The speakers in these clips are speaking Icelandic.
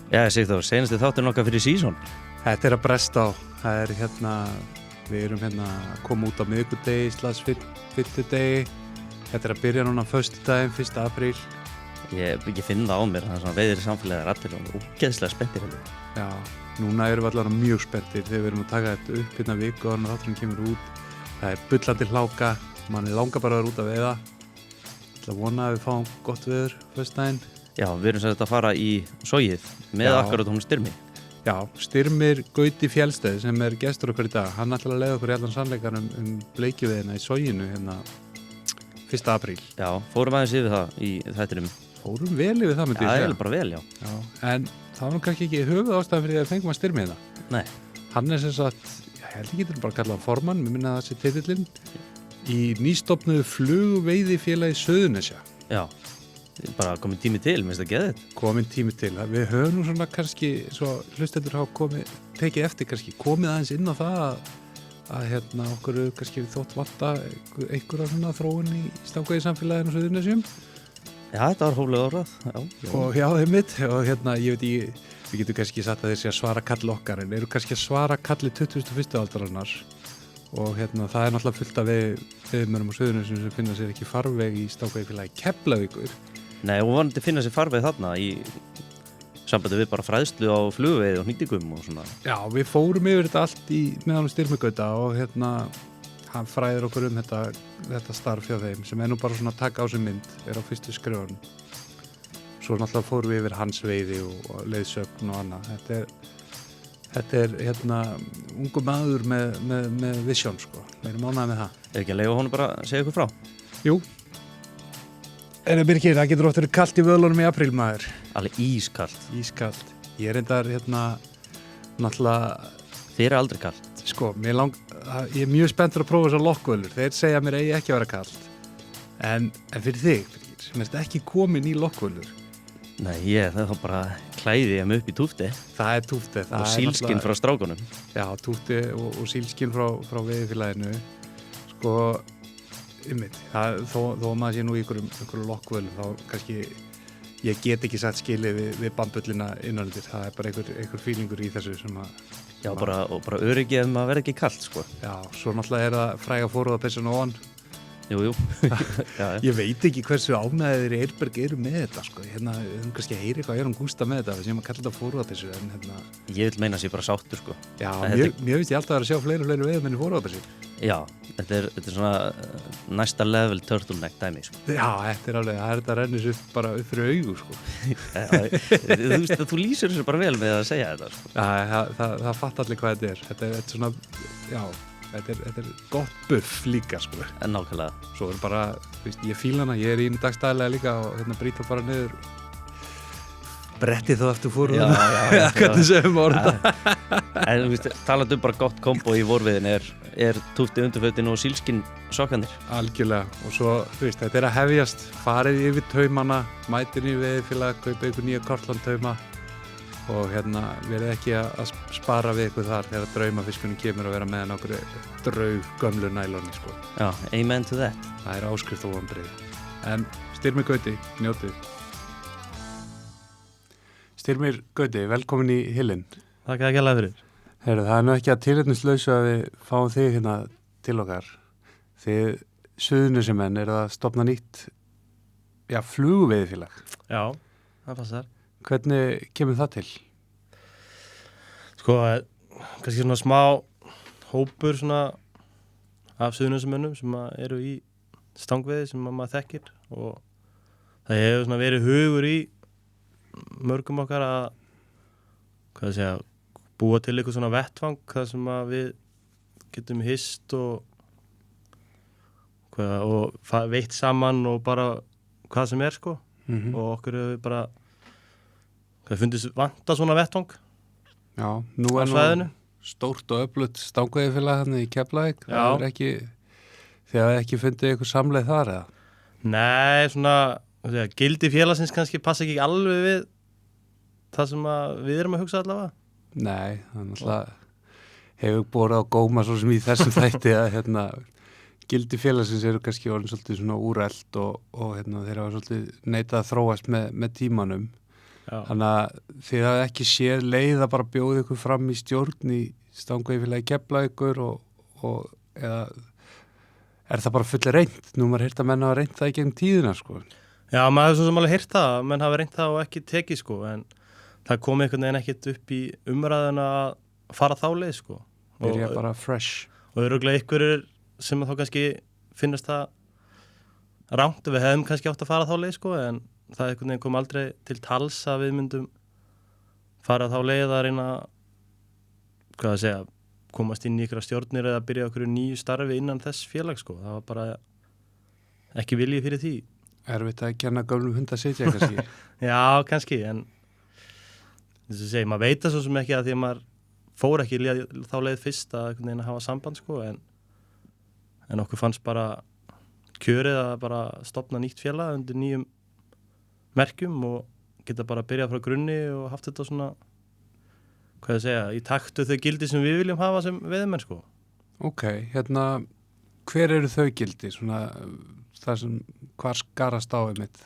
Já, Sigþór, seinasti þátturinn okkar fyrir season. Þetta að bresta á. Það við erum að koma út á miðvikudegi, fimmtudegi. Þetta að byrja núna föstudaginn, 1. apríl. Ég finn það á mér, það svona veiðir í samfélagið allir og ógeðslega spenntir. Já, núna erum við allar mjög spenntir þegar við erum að taka þetta upp viku og þátturinn kemur út. Það bullandi hláka, manni langar bara að vera út að veiða. Ég ætla að vona að við fáum gott veður föstudaginn. Já, við erum að fara í sogið með akkurat hún Styrmi. Já, Styrmir Gauti Fjellsteð sem gestur okkur í dag. Hann ætlar að leiða okkur í allan sannleikann bleikjuveiðina í soginu 1. apríl. Já, fórum aðeins yfir það í þættinum. Fórum vel yfir það, myndi ég segja. Já, bara vel, já. En það var kannski ekki höfuðástæðan fyrir því að fengum að Styrmi hérna. Nei. Hann sem sagt, ég held ekki getur bara að kalla hann formann, mér minna það sé titillinn, í nýstofnuðu flugveiðifélagi Suðurnesja. Já. Bara komin tími til, minnst það geðið. Komin tími til. Við höfum nú svona kannski, svo hlustendur hafa tekið eftir kannski, komið aðeins inn á það að okkur kannski þótt vanta einhverja svona þróun í stangveiði samfélaginu og Suðurnesjum. Já, þetta var hóflega orðað. Já. Og já, einmitt. Og ég veit ekki, við getum kannski sagt að þeir sé að svara kall okkar, en eru kannski að svara kalli 21. aldarinnar. Og það náttúrulega fullt af veiðimönnum og Suðurnesjum sem finna sér ekki farveg í stangveiðifélagi Keflavíkur. Nei, og vonandi finna sér farveg þarna í sambandi við bara fræðslu á flugveiði og hnýtingum og svona. Já, við fórum yfir þetta allt með hann Styrmi Gauta og hann fræðir okkur þetta starf hjá þeim sem nú bara svona að taka á sig mynd, á fyrstu skrifunum. Svo náttúrulega fórum við yfir hans veiði og leiðsögn og annað. Þetta ungu maður með vision, sko. Við erum ánægðir með það. Ekki að leiða honum bara að segja ykkur frá? Jú. En Birgir, það getur oft verið kalt í vöðlunum í apríl, maður. Alveg ískalt. Ískalt. Ég reyndar náttúrulega... Þér aldrei kalt. Sko, ég mjög spenntur að prófa þessar lokkvölur. Þeir segja mér eigi ekki að vera kalt. En fyrir þig, Birgir, sem ekki komin í lokkvölur. Nei, það er þá bara klæði ég mig upp í túfti. Það er túfti. Og sílskinn frá strákunum. Já, túfti og sílskinn frá veiðifélaginu. Sko... þó maður sé nú í einhverju lokkvölum þá kannski ég get ekki satt skilið við bambullina innanundir, það er bara einhver fílingur í þessu sem að Já, bara öryggi ef maður verður ekki kalt, sko. Já, svo náttúrulega það fræga fórúðapessun ofan. Jú. Ég veit ekki hversu ánægðir Eirberg eru með þetta, sko. Kannski að heyri hvað Gústa með þetta, við séum að kalla þetta fórúðapessu, en Ég vil meina að ég bara sáttur, sko. Já, mér finnst ég alltaf að sjá fleiri veiðmenn í fórúðapessu. Já, þetta er svona næsta level turtleneck dæmi, sko. Já, þetta er alveg, þetta rennir upp bara upp fyrir augu, sko. Þú veist að þú lýsir þessu bara vel með að segja þetta, sko. Já, það fatt allir hvað þetta er. Þetta er svona, já, þetta er gott buff líka, sko. En nákvæmlega. Svo er bara, ég fíla hana, ég í dagstæðilega líka og brýta bara niður brettið þá eftir fóruðuna. Já, hvernig segjum orða. En þú veist, talandi bara gott kombo í vorviðin er túfti undirfötin og sílskinn sokkanir. Algjörlega, og svo, þetta er að hefjast, farið yfir taumana, mætir í veiðifélag, kaupa ykkur nýja kortlandtauma og verið ekki að spara við ykkur þar þegar draumafiskunni kemur að vera með okkur draug gömlu næloni, sko. Já, amen to that. Það er áskrift og vonbrigði. En Styrmir Gauti, njótið. Styrmir Gauti, velkomin í Hillinn. Takk að gæla fyrir. Heyrðu, það er nú ekki að tilefnislausu að við fáum þig til okkar. Þið Suðurnesjamenn eru að stofna nýtt, flugveiðifélag. Já, það passar. Hvernig kemur það til? Sko, kannski svona smá hópur svona af Suðurnesjamönnum sem eru í stangveiði sem maður þekkir og það hefur svona verið hugur í mörgum okkar að búa til eitthvað svona vettvang þar sem við getum hist og veitt saman og bara hvað sem er, sko. Og okkur hefur bara fundist vanta svona vettvang. Já, nú er nú stórt og öflugt stangveiðifélag þarna í Keflavík. Það er ekki fundið eitthvað samleið þar, eða? Nei, svona gildi félagsins kannski passa ekki alveg við það sem við erum að hugsa allavega. Nei, það er náttúrulega hefur borið á góma svo sem í þessum þætti að gildi félagsins eru kannski orðin svolítið svona úrælt og þeir hafa svolítið neitað að þróast með tímanum Já. Þannig að þið hafið ekki séð leið að bara bjóða ykkur fram í stjórn í Stangaveiðifélagi Keflavíkur og eða er það bara full reynt? Nú maður heyrt að menn hafa reynt það í gegnum tíðina, sko. Já, maður hefur svo sem alveg heyrt það, menn hafa reynt það og ekki tekið, sko, en það kom einhvern veginn ekkert upp í umræðuna að fara þá leið, sko. Byrja bara fresh. Og örugglega einhverjir sem þá kannski finnast það rangt, við hefum kannski átt að fara þá leið, sko, en það einhvern veginn kom aldrei til tals að við myndum fara þá leið að reyna, hvað að segja, komast inn í ykkur stjórnir eða byrja okkur nýju starfi innan þess félag, sko. Það var bara ekki viljið fyrir því. Erfitt að kenna gömlum hund að sitja, kannski. Já, kannski, en þess að segja, maður veit það svo sem ekki að því að maður fór ekki þá leið fyrst að einhvern veginn að hafa samband, sko, en okkur fannst bara kjörið að bara stofna nýtt félag undir nýjum merkjum og geta bara að byrja frá grunni og haft þetta svona, hvað ég segja, í taktu þau gildi sem við viljum hafa sem veiðimenn, sko. Ok, hver eru þau gildi? Svona, það sem, hvar skarast á einmitt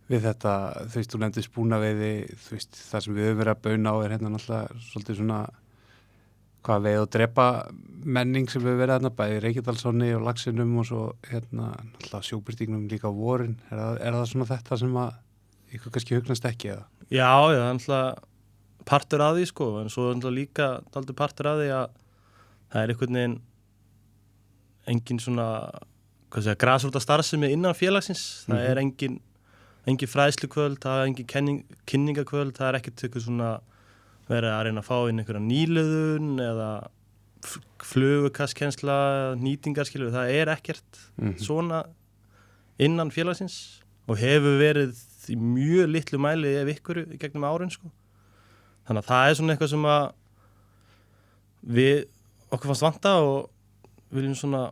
við þetta, þú veist, þú nefndir spúnaveiði, þú veist, það sem við höfum verið að bauna á er náttúrulega svolítið svona hvað veið og drepa menning sem við verið bæði Reykjadalsánni og Laxinum og svo náttúrulega sjóbirtingnum líka á vorin. Er það svona þetta sem að ykkur kannski hugnast ekki eða? Já, það er náttúrulega partur af því, sko, en svo er náttúrulega líka dálítið partur af því að það er einhvern veginn engin svona, hvað segja, grasróta starfsemi innan félagsins. Það er engin fræðslukvöld, það er engin kynningakvöld, það er ekkert eitthvað svona verið að reyna að fá inn einhverja nýliðun eða flugukastkennsla, nýtingarskilur, það er ekkert svona innan félagsins og hefur verið í mjög litlu mæli ef ykkur í gegnum árin, sko. Þannig að það er svona eitthvað sem að okkur fannst vanta og viljum svona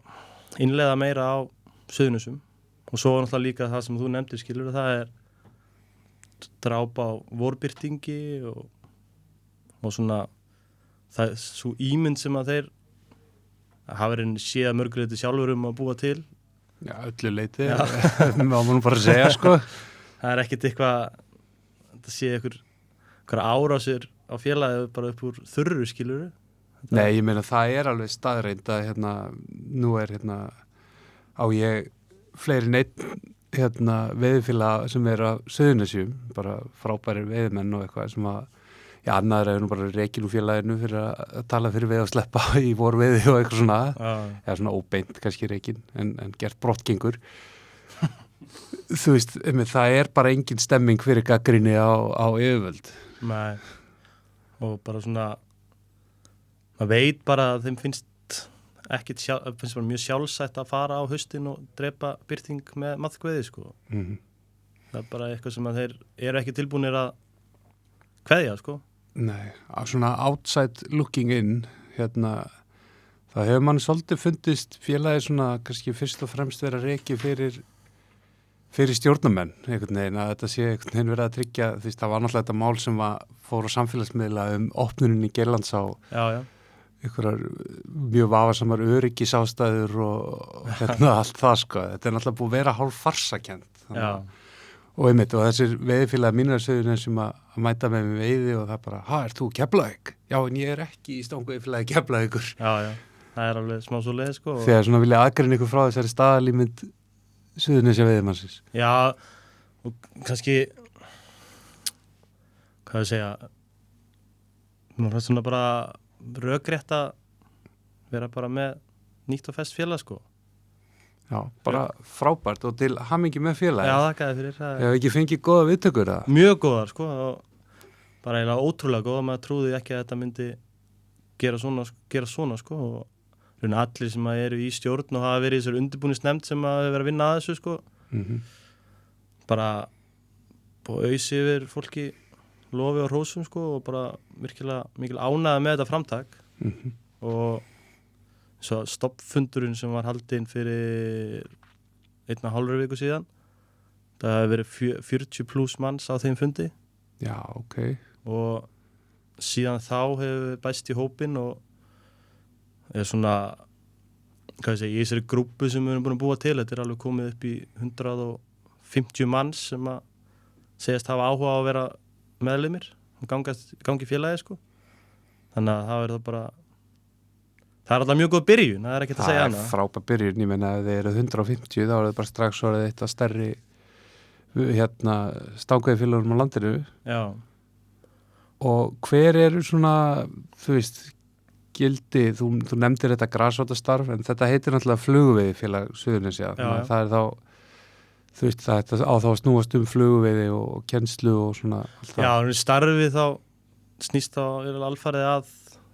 innleiða meira á Suðurnesjum. Og svo er náttúrulega líka það sem þú nefndir, skilur, það er dráp á vorbirtingi og svona það er svo ímynd sem að þeir hafa verið séð mörguleiti sjálfur að búa til. Já, öllu leiti, má mann bara segja, sko. Það er ekkert eitthvað, þetta sé einhver árásir á félagið bara upp úr þurru, skilur. Nei, ég meina það er alveg staðreind að nú er á ég fleiri neitt veiðifélag sem er af Suðurnesjum, bara frábærir veiðimenn og eitthvað sem að, já, annaður er nú bara rekin úr félaginu fyrir að tala fyrir veið og sleppa í vorveiði og eitthvað svona, eða svona óbeint kannski rekin, en gert brottgengur. Þú veist, það er bara engin stemming fyrir gagnrýni á yfirvöld. Nei, og bara svona, maður veit bara að þeim finnst finnst bara mjög sjálfsætt að fara á haustin og drepa byrting með maðkveði, sko. Það er bara eitthvað sem að þeir eru ekki tilbúnir að kveðja, sko. Nei, svona outside looking in, það hefur mann svolítið fundist félagið svona kannski fyrst og fremst vera reki fyrir stjórnarmenn, einhvern veginn, að þetta sé einhvern veginn verið að tryggja, þú veist, það var náttúrulega þetta mál sem fór á samfélagsmiðla opnunin í Geirlandsá. Já. Einhverjar mjög vafasamar öryggisástæður og allt það, sko. Þetta er náttúrulega búið að vera hálf farsakent. Og þessir veiðifélagi mínir sögurinn sem að mæta með mig veiði og það bara, ert þú Keflavík? Já, en ég er ekki í Stangaveiðifélagi Keflavíkur. Já, það er alveg smá svo leið, sko. Þegar svona vilja aðgreina ykkur frá þessari staðalímynd Suðurnesja veiðimannsins. Já, og kannski, hvað ég segja, maður fannst svona bara rökrétt að vera bara með nýtt og fest félag, sko. Já, bara frábært og til hamingju með félagi. Já, þakkaði fyrir það. Hefur ekki fengið góða viðtökur það? Mjög góðar, sko, og bara eiginlega ótrúlega góða, maður trúði ekki að þetta myndi gera svona, sko, og allir sem eru í stjórn og hafa verið í þessar undirbúningsnefnd sem hafa verið að vinna að þessu, sko. Bara búið auðs yfir fólki lofi og hrósum, sko, og bara virkilega mikil ánægði með þetta framtak. Og svo stoppfundurinn sem var haldinn fyrir 1,5 viku síðan, það hefur verið 40 pluss manns á þeim fundi. Já, ok. Og síðan þá hefur bæst í hópinn og er svona, hvað ég segi, í þessari grúppu sem við erum búin að búa til, þetta er alveg komið upp í 150 manns sem að segjast hafa áhuga á að vera meðlimir og gangi félagi sko. Þannig að það verður bara það alltaf mjög góð byrjun, það ekkert að segja annað. Það frábær byrjun, ég meina ef þið eru 150 þá er það bara strax orðið eitt af stærri stangveiðifélögum á landinu. Já. Og hver eru svona, þú veist, gildi, þú nefndir þetta grasrótastarf, en þetta heitir náttúrulega flugveiðifélag Suðurnesja, það er þá, þú veist, það á þá að snúast flugveiði og kennslu og svona alltaf. Já, starfið þá snýst þá alfarið að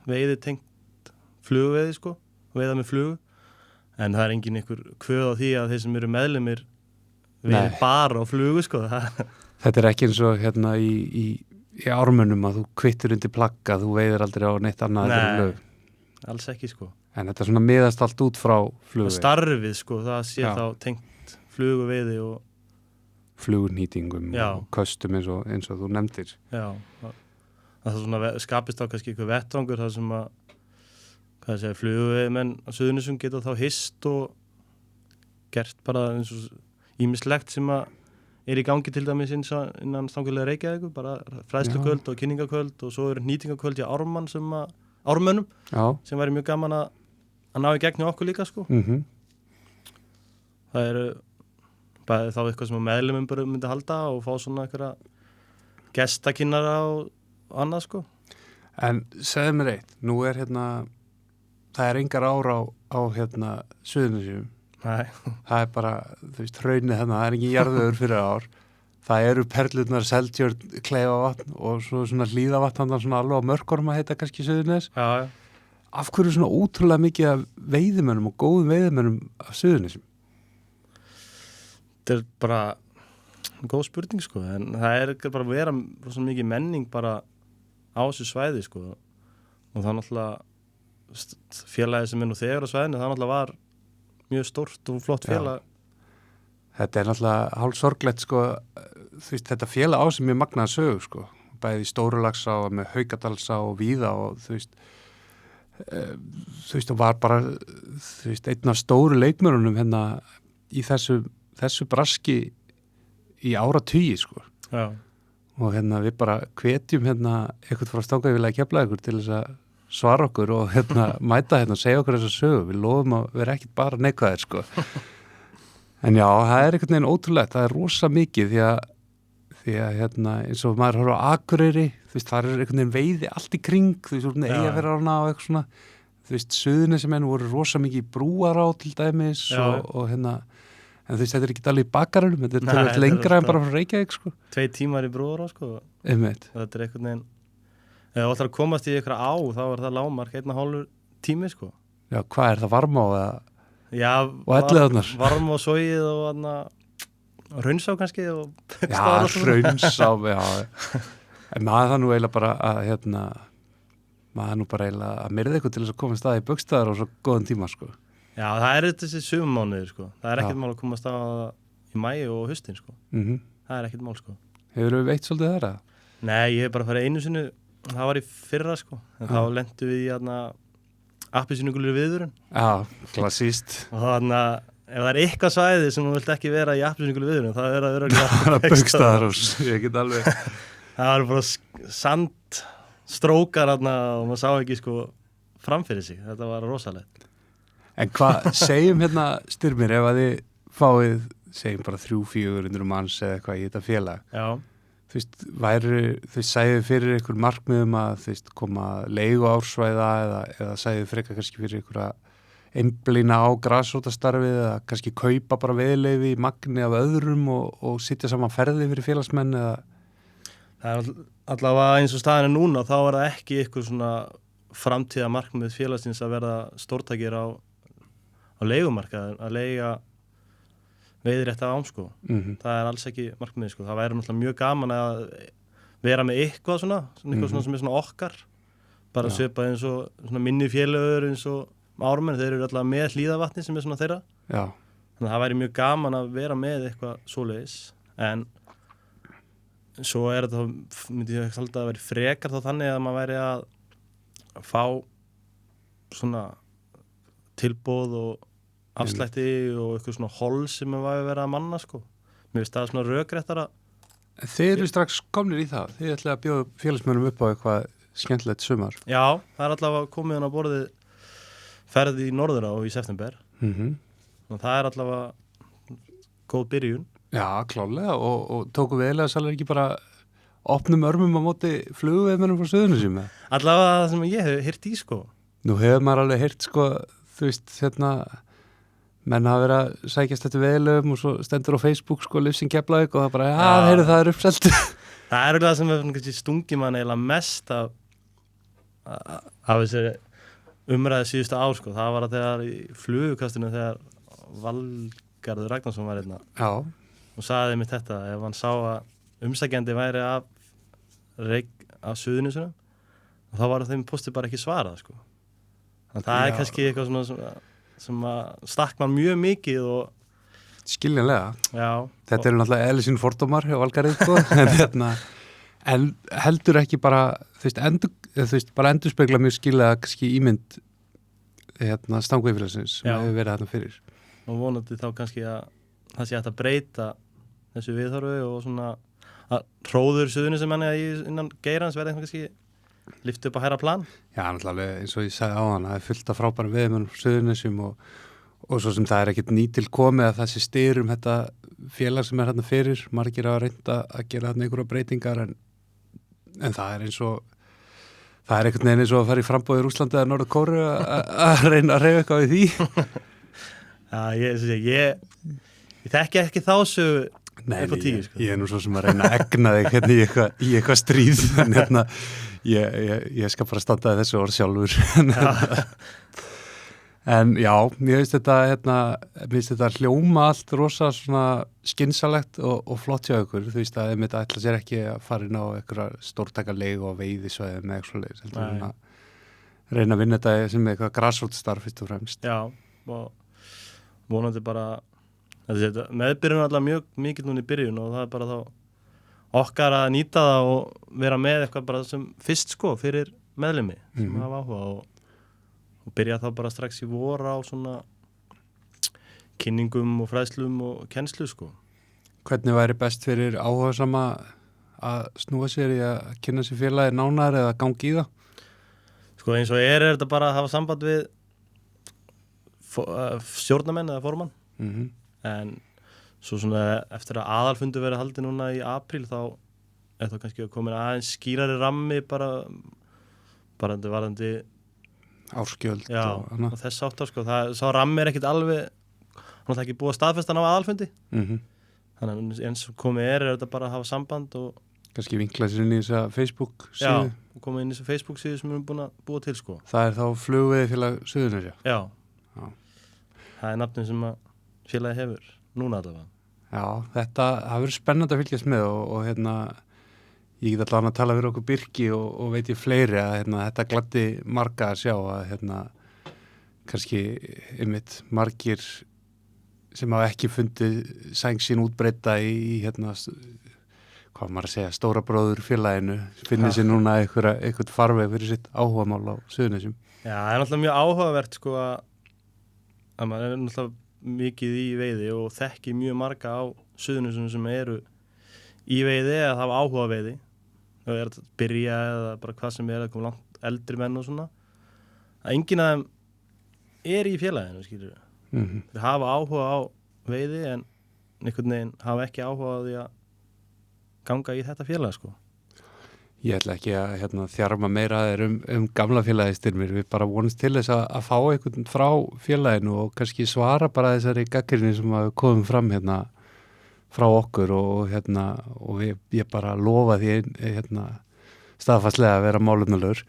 veiði tengt flugveiði sko, veiða með flugu, en það er engin ykkur kvöð á því að þeir sem eru meðlimir veiði bara á flugu sko. Þetta er ekki eins og hérna í ármönnum að þú kvittur undir plagga, þú veiðir aldrei á neitt annað en lög. Alls ekki sko. En þetta er svona miðast allt út frá flugveiði. Starfið sko, það sé þá tengt fluguveiði og flugnýtingum og köstum eins og þú nefndir. Já, það svona skapist á kannski eitthvað vettvangur þar sem að fluguveiðmenn á Suðurnesjum geta þá hist og gert bara eins og ýmislegt sem að er í gangi til dæmis innan stangulega Reykjavíkur, bara fræðslukvöld og kynningakvöld og svo eru nýtingakvöld í ármönnum sem væri mjög gaman að ná í gegn hjá okkur líka sko. Það eru bæði þá eitthvað sem meðlimum bara myndi halda og fá svona einhverja gestakynnara og annað sko. En segðu mér eitt, nú er það er engar ár á Suðurnesjum. Nei. Það er bara, þú veist, hraunið það er ekki jarðvegur fyrir ár. Það eru perlurnar, Seldjörn, Kleifavatn og svona Hlíðavatn, svona alveg á mörkorma heita kannski Suðurnes. Já. Af hverju svona ótrúlega mikið af veiðimönnum og góðum veiðimönnum af Suðurnesjum? Þetta er bara góð spurning sko, en það er bara að vera svona mikið menning bara á þessu svæði sko, og það náttúrulega félagið sem er nú þegar á svæðinu, það náttúrulega var mjög stórt og flott félag. Þetta er náttúrulega hálfsorglegt sko, þú veist, þetta félag á sem mjög magnaða sögu sko, bæði Stórulagsá og með Haukadalsá og víða og þú veist, og var bara þú veist, einn af stóru leikmörunum í þessu braski í áratugi sko. Já. Og við bara hvetjum eitthvað frá Stangaveiðifélagi Keflavíkur til þess að svara okkur og mæta og segja okkur þessa sögu. Við lofum að vera ekkit bara neikvæðir sko. En já, það er einhvern veginn ótrúlegt, það er rosa mikið því að eins og maður horfður á Akureyri, þú veist, það er einhvern veginn veiði allt í kring, þú veist, Eyjafjarðará og eitthvað svona, þú veist, Suðurnesjamenn voru rosa mikið í Brúará til dæmis og en þú veist, þetta er ekki alveg í Bakarunum, þetta er lengra en bara frá Reykjavík sko. 2 tímar í Brúará sko. Þetta er einhvern veginn, ef þú ætlar að komast í eitthvað á, þá er það lágmark 1,5 tími sko. Já, hvað er það, Varmá eða? Já, Varmá og Sogið og Hraunsá kannski og Já, Hraunsá, já. En maður það nú eiginlega bara að maður nú bara eiginlega að myrða eitthvað til þess að koma stað í Baugsstaðar og svo góðan tíma sko. Já, það er þessi summánuðir sko. Það er ekkert mál að koma stað í maí og haustin sko. Það er ekkert mál sko. Hefurðu veitt svolítið þeirra? Nei, ég hef bara farið einu sinni, það var í fyrra sko, en þá lentum við í appelsínugulur viðurinn. Já, klassíst. Og ef það er eitthvað svæði sem þú vilt ekki vera í appelsínugulur viðurinn, það er að vera Baugsstaðarhús, ég get alveg. Það var bara sandstrókar og maður sá ekki sko framfyrir sig, þetta var rosalegt. En hvað, segjum Styrmir, ef að þið fáið, segjum bara 300-400 manns eða eitthvað í þetta félag. Já. Þú veist, sæðið fyrir ykkur markmiðum að koma leigu ársvæða eða sæðið frekar kannski fyrir ykkur að einblína á grasrótastarfið eða kannski kaupa bara veiðileyfi í magni af öðrum og sitja saman ferði fyrir félagsmenn eða? Það er allavega eins og staðinu núna, þá er það ekki ykkur svona framtíða markmið félagsins að verða stórtækir á leigumarkaði, að leiga veiðrétta ám sko. Það er alls ekki markmið sko. Það væri náttúrulega mjög gaman að vera með eitthvað svona eitthvað svona sem er svona okkar, bara svipað eins og svona minni félögur eins og Ármenn, þeir eru alltaf með Hlíðavatni sem er svona þeirra. Já. Þannig að það væri mjög gaman að vera með eitthvað svoleiðis, en svo er þetta, myndi ég ekki alltaf að vera frekar þá þannig að maður væri að fá svona tilboð og afslætti og eitthvað svona hol sem maður væri verið að manna sko. Mér finnst það svona rökréttara Þið eru strax komnir í það. Þið ætlaði að bjóða félagsmönnum upp á eitthvað skemmtilegt sumar. Já, það er allavega komið hann á borðið ferð í Norðurá í september og það er allavega góð byrjun. Já, klálega og tóku við eiginlega salir ekki bara opnum örmum á móti flugveiðmönnum frá Suðurnesjum. Allavega það sem ég hef heyrt í sko. Nú hefur maður alveg heyrt sko, þú veist, menn hafa verið að sækjast eftir veiðlöfum og svo stendur á Facebook sko Livsing Keflavík og það bara, heyrðu það er uppselt. Það er það sem hefur stungið mann eiginlega mest af þessi umræði síðustu ár sko. Það var að þegar í flugukastinu þegar Valgarður Ragnarsson var hérna og sagði mér þetta, ef hann sá að umsækjandi væri af Suðurnesjunum þá var þeim postið bara ekki svarað sko. Þannig það er kannski eitthvað svona sem að stakk mann mjög mikið og skiljanlega. Já. Þetta eru náttúrulega eðlisín fordómar hjá Valgarði sko. en heldur ekki bara bara endurspegla mjög skilja kannski ímynd stangveiðfélagsins sem hefur verið þarna fyrir. Og vonandi þá kannski að það sé hægt að breyta þessu viðhorfi og svona að hróður Suðurnesjumanni innan geirans verði kannski lyft upp á hærra plan. Já, náttúrulega eins og ég sagði á hann, það er fullt af frábærum veiðmönnum frá Suðurnesjum og svo sem það er ekkert nýtil komið að það sé styr þetta félag sem er hérna fyrir, margir hafa reynt að gera þarna einhverja breytingar en það er eins og það er einhvern veginn eins og að fara í frambóði í Rússlandi eða Norður Kóreu að reyna að reyfa eitthvað við því. Já, ég þekki ekki þá sögu. Nei, ég er nú svo sem að reyna að egna þig hérna í eitthvað stríð en ég skal bara standa þessu orð sjálfur. En já, mér finnst þetta hljóma allt rosa svona skynsalegt og flott hjá ykkur. Þú veist að þetta ætla sér ekki að fara inn á eitthvað stórtakaleg og veiðisvæði með eitthvað svoleiðis. Heldur að reyna að vinna þetta sem eitthvað grassrótstarf fyrst og fremst. Já, og vonandi bara meðbyrjun alltaf mjög mikið núna í byrjun og það er bara þá okkar að nýta það og vera með eitthvað bara sem fyrst sko fyrir meðlimi sem hafa áhuga og byrja þá bara strax í vor á svona kynningum og fræðslum og kennslu sko. Hvernig væri best fyrir áhugasama að snúa sér í að kynna sér félagi nánar eða gangi í það? Sko eins og er þetta bara að hafa samband við stjórnarmenn eða formann en svo svona eftir að aðalfundu verið haldið núna í apríl þá er það kannski að koma aðeins skýrari rammi bara varðandi árskjöld og þess áttar sko. Sá rammi er ekkit alveg hann er ekki búið að staðfesta á aðalfundi þannig eins og komið er þetta bara að hafa samband og kannski vinkla sér inn í þessa Facebook síðu og koma inn í þessa Facebook síðu sem við erum búin að búa til sko. Það er þá Flugveiðifélag Suðurnesja? Já. Það er nafnum sem að félagi hefur núna allavega. Já, það verður spennandi að fylgjast með og ég get allavega að tala fyrir okkur Birki og veit ég fleiri að þetta gladdi marga að sjá að kannski einmitt margir sem hafa ekki fundið sæng sín útbreyta í hvað maður að segja, stóra bróður félaginu finnir sér núna eitthvað farveg fyrir sitt áhugamál á Suðurnesjum. Já, það er náttúrulega mjög áhugavert sko að maður er náttúrulega mikið í veiði og þekki mjög marga á Suðurnesjum sem eru í veiði eða hafa áhuga á veiði og er að byrja eða bara hvað sem er að koma langt eldri menn og svona að enginn af þeim er í félaginu skilur við. Þeir hafa áhuga á veiði en einhvern veginn hafa ekki áhuga á því að ganga í þetta félag sko. Ég ætla ekki að þjarma meira gamla félagistyrmir. Við bara vonumst til þess að fá einhvern frá félaginu og kannski svara bara þessari gagnrýni sem að komum fram frá okkur og ég bara lofa því staðfastlega að vera málefnalegur.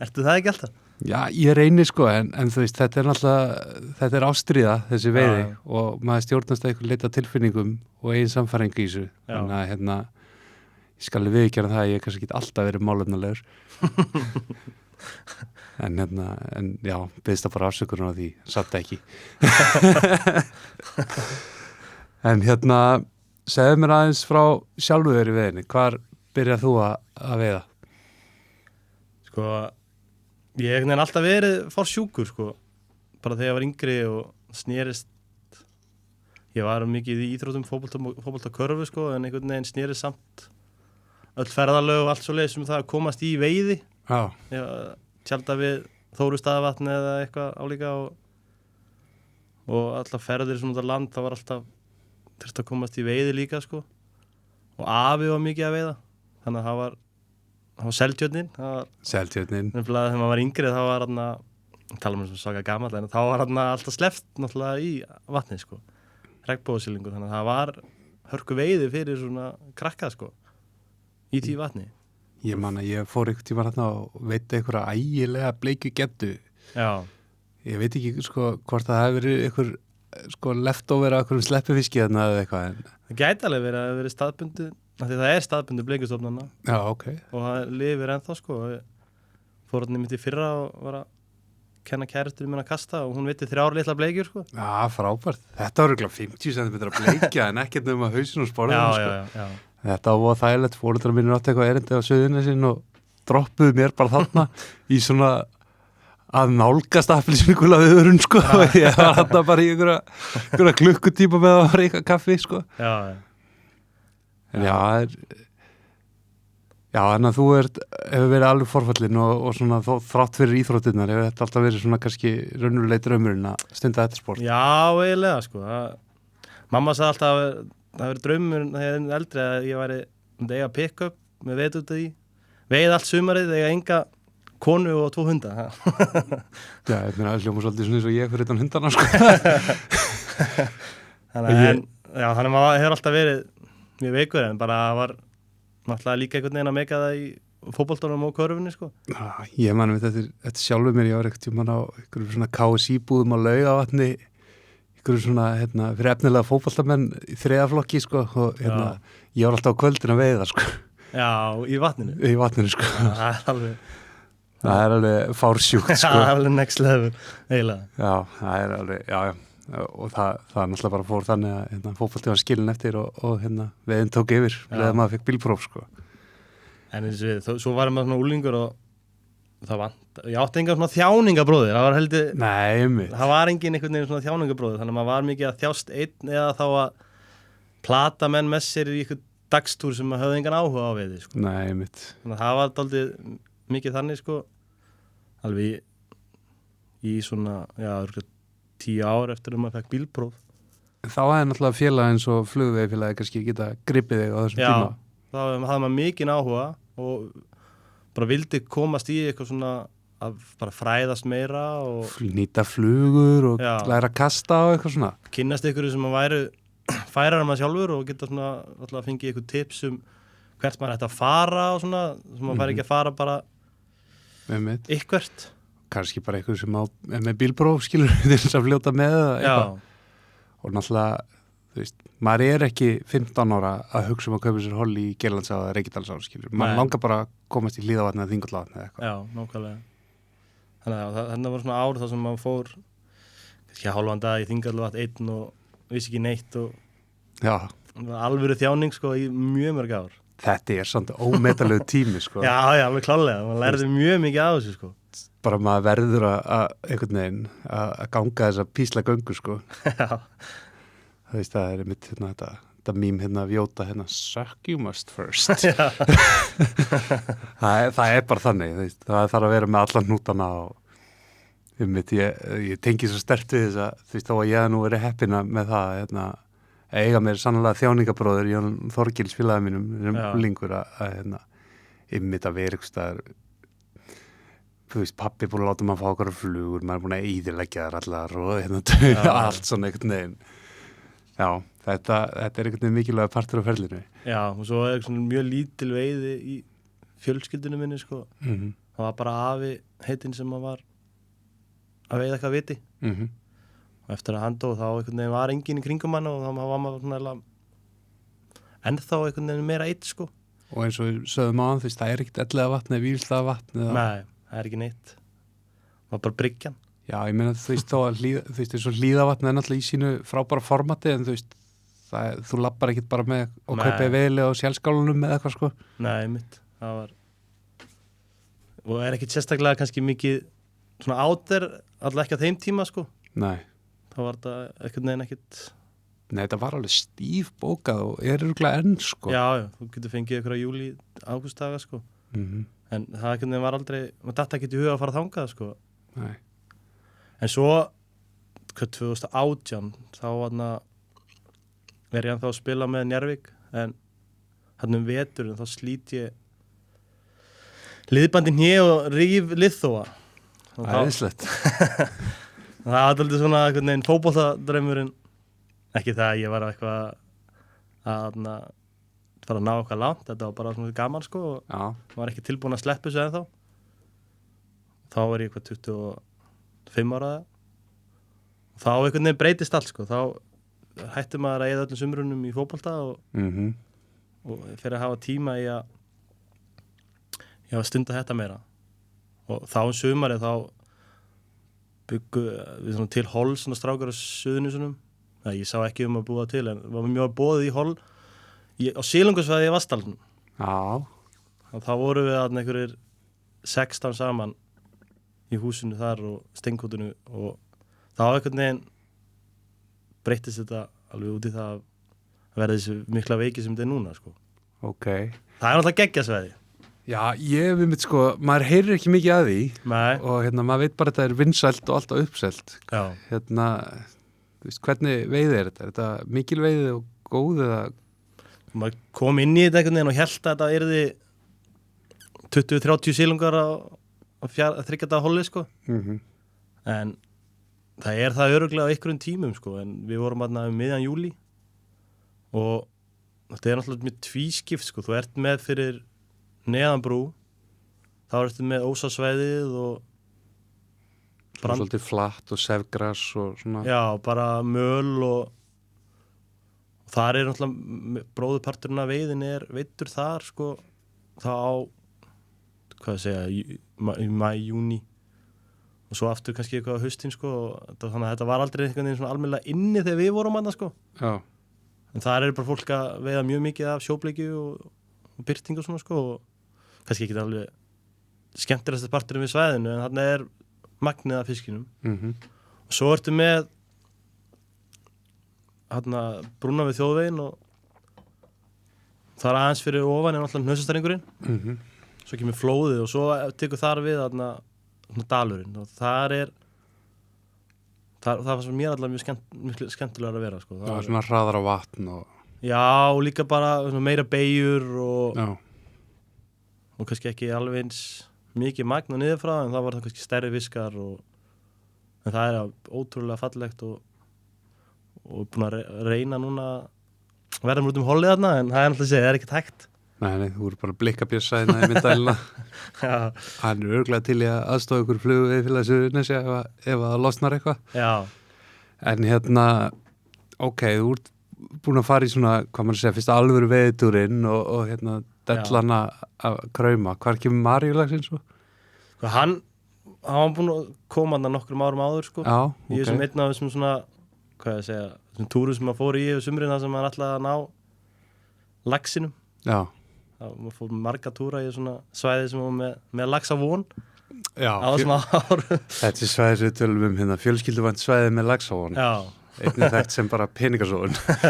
Ertu það ekki alltaf? Já, ég reynir sko en þú veist, þetta er ástríða þessi veiði og maður stjórnast eitthvað leita tilfinningum og eigin samfæring í þessu. Þannig að ég skal viðurkenna það að ég kannski ekki alltaf verið málefnalegur en já, biðst það bara afsökunar á því satt ekki en segðu mér aðeins frá sjálfu þér í veiðinni, hvar byrjað þú að veiða? Sko ég hef alltaf verið fór sjúkur sko bara þegar ég var yngri og snerist ég var mikið í íþróttum fótbolta körfu sko, en einhvern veginn snýri samt öll ferðalög og allt svo leið sem það að komast í veiði tjálta við Þórustaðavatn eða eitthvað álíka og alltaf ferðir svona út á land, það var alltaf þurft að komast í veiði líka sko, og afi var mikið að veiða, þannig að það var Seltjörnin nefnilega þegar maður var yngri þá var hann að tala um svaka gamall en þá var hann alltaf sleppt náttúrulega í vatni sko, regnbogasilungur, þannig að það var hörku veiði fyrir svona krakka sko í því vatni. Ég man að ég fór einhvern tíma hérna og veit einhverja ægilega bleiku gettu. Já. Ég veit ekki sko hvort það hefur verið einhver sko leftover af einhverjum sleppufiski þarna eða eitthvað en það gæti alveg verið að verið staðbundið, því það er staðbundið bleikustofnana. Já, ok. Og það lifir ennþá sko. Fór hann mitt í fyrra og var að kenna kærastur minn að kasta og hún veitti 3 litla bleikjur sko. Já, frábært. Þetta var örugglega 50 cm bleikja en ekkert nema hausinn og sporðinu sko. Já. Þetta var þægilegt, foreldrar mínir átti eitthvað erindi á Suðurnesin og droppuðu mér bara þarna í svona að nálgast appelsínugula viðurinn sko. Ég var þarna bara í einhverja klukkutíma með að reyka kaffi sko. Já. En þannig að þú hefur verið alveg forfallin og svona þrátt fyrir íþróttirnar hefur þetta alltaf verið svona kannski raunverulega draumurinn að stunda þetta sport. Já, eiginlega sko. Mamma sagði alltaf að það verið draumur þegar ég er eldri að ég væri eiga pick-up með veit út af því. Veið allt sumarið, eiga enga konu og 2 hunda. Já, ég meina hljóma svolítið svona eins og ég fyrir utan hundana sko. Þannig að maður hefur alltaf verið mjög veikur en bara var náttúrulega líka einhvern veginn að meika það í fótboltanum og körfunni sko. Ég man við þetta sjálfur mér, ég var ekkert tímann á einhverjum svona KSI-búðum á Laugavatni, einhverjum svona fyrir efnilega fótboltamenn í 3. flokki sko og ég var alltaf á kvöldin að veiða sko. Já, í vatninu? Í vatninu sko. Það er alveg fársjúkt sko. Það er alveg next level, eiginlega. Já, það er alveg, já. Og það náttúrulega bara fór þannig að fótbolti var skilin eftir og veiðin tók yfir leðið maður fekk bílpróf sko. En eins við, svo varum maður svona úlingur og það vant, ég átti enga svona þjáningabróðir, það var heldur það var engin einhvern veginn svona þjáningabróðir, þannig að maður var mikið að þjást einn eða þá að plata menn með sér í einhvern dagstúr sem maður höfði engan áhuga á veiði sko. Þannig að það var dálítið mikið þannig sko, alveg í svona, 10 ár eftir að maður fekk bílpróf. Þá hefði náttúrulega félag eins og flugveiðfélagi kannski geta gripið þig á þessum tíma. Já, þá hafði maður mikinn áhuga og bara vildi komast í eitthvað svona að bara fræðast meira og nýta flugur og læra að kasta og eitthvað svona. Kynnast ykkur sem að væru færar maður sjálfur og geta svona alltaf fengið ykkur tips hvert maður ætti að fara og svona, sem maður fær ekki að fara bara ykkvert. Kannski bara eitthvað sem er með bílpróf skilur til þess að fljóta með eitthvað. Og náttúrulega, þú veist, maður er ekki 15 ára að hugsa að kaupa sér hol í Geirlandsá eða Reykjadalsá skilur. Maður langar bara að komast í Hlíðavatni eða Þingvallavatni eða eitthvað. Já, nákvæmlega. Þannig var svona ár þar sem maður fór kannski hálfan dag í Þingvallavatn einn og vissi ekki neitt og alvöru þjáning sko í mjög mörg ár. Þetta er samt ómetalegu tími sko. Já, alveg klárlega. Man lærði mjög mikið af þessu sko. Bara maður verður að einhvern veginn að ganga þessa písla göngu sko. Já. Það veist, það er mitt þetta mím Vjóta suck you must first. það er bara þannig, það þarf að vera með allan hnútana og ég tengi svo sterkt við þess að þú veist þó að ég hef nú verið heppina með það eiga mér sannlega þjáningabróður Jón Þorgils félagi mínum lingur að einmitt að vera eitthvað þú veist, pappi búin að láta maður fá okkar flugur, maður er búin að eyðileggja þar allar og allt svona einhvern veginn. Já, þetta er einhvern veginn mikilvæg partur af ferlinu. Já, og svo er svona mjög lítil veiði í fjölskyldunum minni, sko. Það var bara afi heitinn sem maður var að veiða eitthvað viti. Og eftir að hann dó, þá einhvern veginn var enginn í kringum hann og þá var maður svona ennþá einhvern veginn meira eitt, sko. Og eins og við sögðum á hann, þú veist, það er ekkert ellega vatn eða vílslaða vatn eða... Nei. Það er ekki neitt. Það var bara bryggjan. Já, ég meina þú veist þá að þú veist eins og Hlíðavatn er náttúrulega í sínu frábæra formati en þú veist þú lappar ekkert bara með og kaupa í veili á sjálfskálunum með eitthvað sko. Nei, mitt. Það var og er ekkert sérstaklega kannski mikið svona áter alltaf ekki á þeim tíma sko. Nei. Það var þetta einhvern veginn ekkert Nei, þetta var alveg stíf bókað og örugglega enn, sko. Já, þú getur fengið ykkur á júli, ágústdaga, sko. En það ekki var aldrei, maður datt ekki í huga að fara þangað, sko. Nei. En svo, 2018, þá er ég ennþá að spila með Njarðvík, en hann veturinn, þá slít ég liðbandi hné og ríf liðþóa. Æðislegt. Það var alltaf svona einhvern veginn fótboltadraumurinn, ekki það að ég var eitthvað að fara að ná eitthvað langt, þetta var bara svona gaman, sko, og var ekki tilbúin að sleppa þessu ennþá. Þá var ég eitthvað 25 ára, og þá einhvern veginn breytist allt, sko, þá hætti maður að eyða öllum sumrunum í fótbolta og fyrir að hafa tíma í að stunda þetta meira. Og þá sumarið þá byggu við svona til Holl, svona strákar á Suðurnesjunum. Nei, ég sá ekki að búa til, en var mjög boðið í Holl á Sílungasvæði í Vatnsdalnum. Já. Og þá vorum við einhverjir 16 saman í húsinu þar og steinkotinu og þá einhvern veginn breyttist þetta alveg út í það að verða þessi mikla veiki sem þetta er núna, sko. Ok. Það er náttúrulega geggjasvæði. Já, ég við mitt, sko, maður heyrir ekki mikið að því. Nei. Og maður veit bara að þetta er vinsælt og alltaf uppselt. Já. Þú veist, hvernig veiði er þetta? Er þetta mikil veiði og góð eða? Maður kom inn í þetta einhvern veginn og hélt að þetta yrði 20-30 sílungar á 3 daga Holli, sko. En það er það örugglega á einhverjum tímum, sko, en við vorum miðjan júlí og þetta er náttúrulega mjög tvískipt, sko. Þú ert með fyrir neðanbrú, þá ertu með Ósasvæðið og svolítið flatt og sefgras og svona. Já, bara möl og þar er náttúrulega bróðuparturinn af veiðin er veiddur þar, sko, þá á í maí, júní og svo aftur kannski eitthvað á haustin, sko, og þannig að þetta var aldrei einhvern veginn svona almennilega inni þegar við vorum sko. Já. En þar er bara fólk að veiða mjög mikið af sjóbleikju og byrting og svona, sko, og kannski ekki alveg skemmtilegasta parturinn við svæðinu, en þarna er magnið af fiskinum. Og svo ertu með brúna við þjóðveginn og það er aðeins fyrir ofan en alltaf Hnausastrængurinn. Svo kemur flóðið og svo tekur þar við dalurinn og það var sem mér allavega mjög skemmtilega að vera, sko. Það var svona hraðar á vatn og já, og líka bara meira beygjur og kannski ekki alveg eins mikið magna niður frá, en það var það kannski stærri fiskar en það er ótrúlega fallegt og búin að reyna núna að verða mér út Holli þarna, en það er náttúrulega að segja, það er ekkert hægt. Nei, þú eru bara blikkabjörsæðina í myndælina. Hann er örugglega til í að aðstofa ykkur flugu við fyrir Suðurnesja ef það losnar eitthvað. Já. En ok, þú ert búin að fara í svona, hvað maður segja, fyrst alvöru veiðitúrinn og dellana að krauma. Hvar kemur Maríulaxinn svo? Hann var búin að koma nokkrum árum áður, sko. Já, ok. Ég sem einn af þessum svona, hvað ég að segja, þessum túru sem maður fór í yfir sumrin þar sem maður ætlaði að ná laxinum. Já. Maður fór marga túra í svona svæði sem var með laxavón. Já. Á þessum árum. Þetta er svæði sem við tölum fjölskylduvænt svæði með laxavón. Já. Einnig þekkt sem bara peningasóun. Já,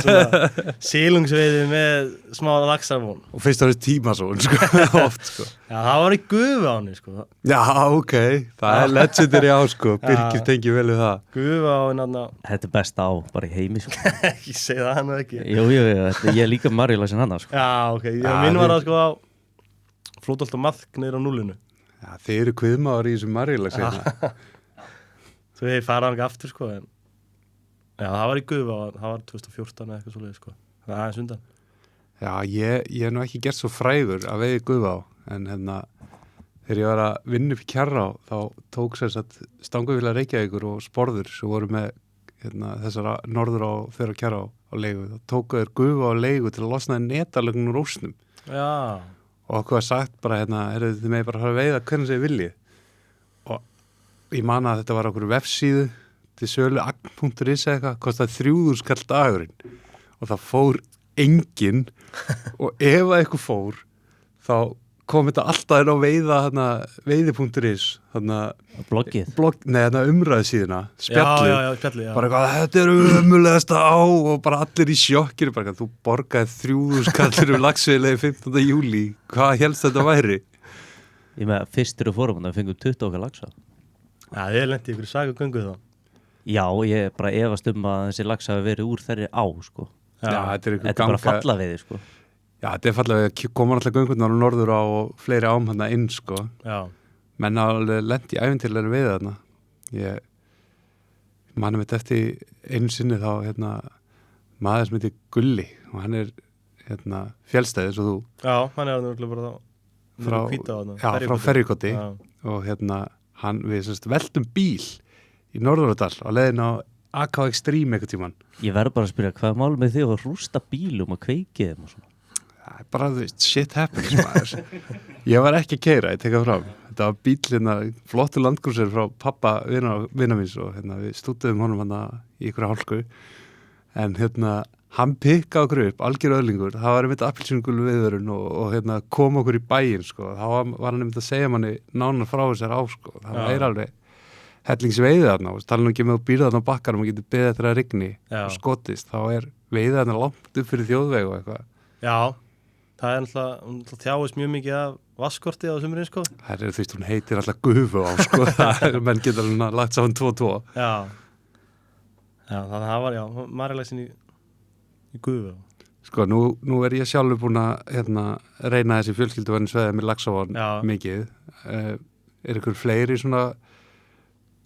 svona sílungsveiði með smá laxavón. Og fyrst árið tímasóun, sko, oft, sko. Já, það var í Gufuánni, sko. Já, ok, það er legendary á, sko, Birgir tengir vel við það. Gufuáin, Þetta er besta á, bara í heimi, sko. Ekki segja það nú ekki. Jú, ég er líka Maríulaxinn hana, sko. Já, ok, minn var það, sko, á Flótolt og Maðk niður á núllinu. Já, þeir eru kviðmáður í þessum Maríulaxinn. Svo ég fara hann ekki aftur, sko, en já, það var í Gufuá, það var 2014 eða eitthvað svoleiðis, sko. Það er aðeins undan. Já, ég hef nú ekki gert svo frægur að veiði Gufuá, en þegar ég var að vinna upp í Kjarrá, þá tók sér satt Stangavilla Reykjavíkur og Sporður sem voru með þessara norður á þeirra Kjarrá á leigu. Þá tóku þeir Gufuá á leigu til að losna netarlegnum rósnum. Já. Og okkur var sagt bara, þið með bara að veiða hvernig þið viljið. Ég man að þetta var okkur vefsíðu til sölu agn.is eitthvað, kostaði 3.000 kall dagurinn og það fór enginn og ef að eitthvað fór þá kom þetta alltaf inn á veiði.is Bloggið. umræðu síðuna spjallið, Já, spjallið, já. bara eitthvað, þetta er umulegasta á og bara allir í sjokkir, bara eitthvað, þú borgaði 3.000 kallir laxveiðilegi 15. júlí, hvað helst þetta væri? Ég með fyrstur og fórum við fengum 20 okkar laxa. Já, ég lendi ykkur sagagöngu þá. Já, ég bara efast að þessi laxa hafi verið úr þeirri á, sko. Já, þetta er Þetta er bara fallaveiði, sko. Já, þetta er fallaveiði, koma alltaf göngurnar á norður á og fleiri ám þarna inn, sko. Já. Menn alveg lent í æfintilegri við þarna. Ég manum þetta eftir einu sinni þá, maður sem heitir Gulli og hann er, fjellstæði eins og þú. Já, hann er náttúrulega bara þá. Frá Ferrikoti og við veltum bíl í Norðurárdal á leiðin á AK Extreme eitthvað tímann. Ég verður bara að spyrja, hvað er málið með þig að rústa bílum og kveikið þeim og svona? Það er bara, þú veist, shit happens, maður. Ég var ekki að keyra, ég teka fram. Þetta var bíl, flottur landgrúsir frá pappa vina míns og við stúdduðum honum í ykkur hálku. En hann pikkaði okkur upp, algjör öðlingur. Það var einmitt appelsínugulu viðvörun og kom okkur í bæinn, sko. Þá var hann einmitt að segja manni nánar frá þessar á, sko. Það var alveg hellingsveiði þarna, tala nú ekki með að býra þarna á bakkanum og getur beðið eftir að rigni og skotist, þá er veiði þarna langt upp fyrir þjóðveg og eitthvað. Já, það er náttúrulega þjáist mjög mikið af vaskorti á sumurinn, sko. Það er, þú veist, hún heitir alltaf Gufu á, sko. Menn getur lagt saman 2-2. Já, þannig að það var, Marilæsin í Gufu. Sko, nú er ég sjálfur búin að reyna þessi fjölskylduverðin sveið með Laxávan mikið. Er ykkur fleiri svona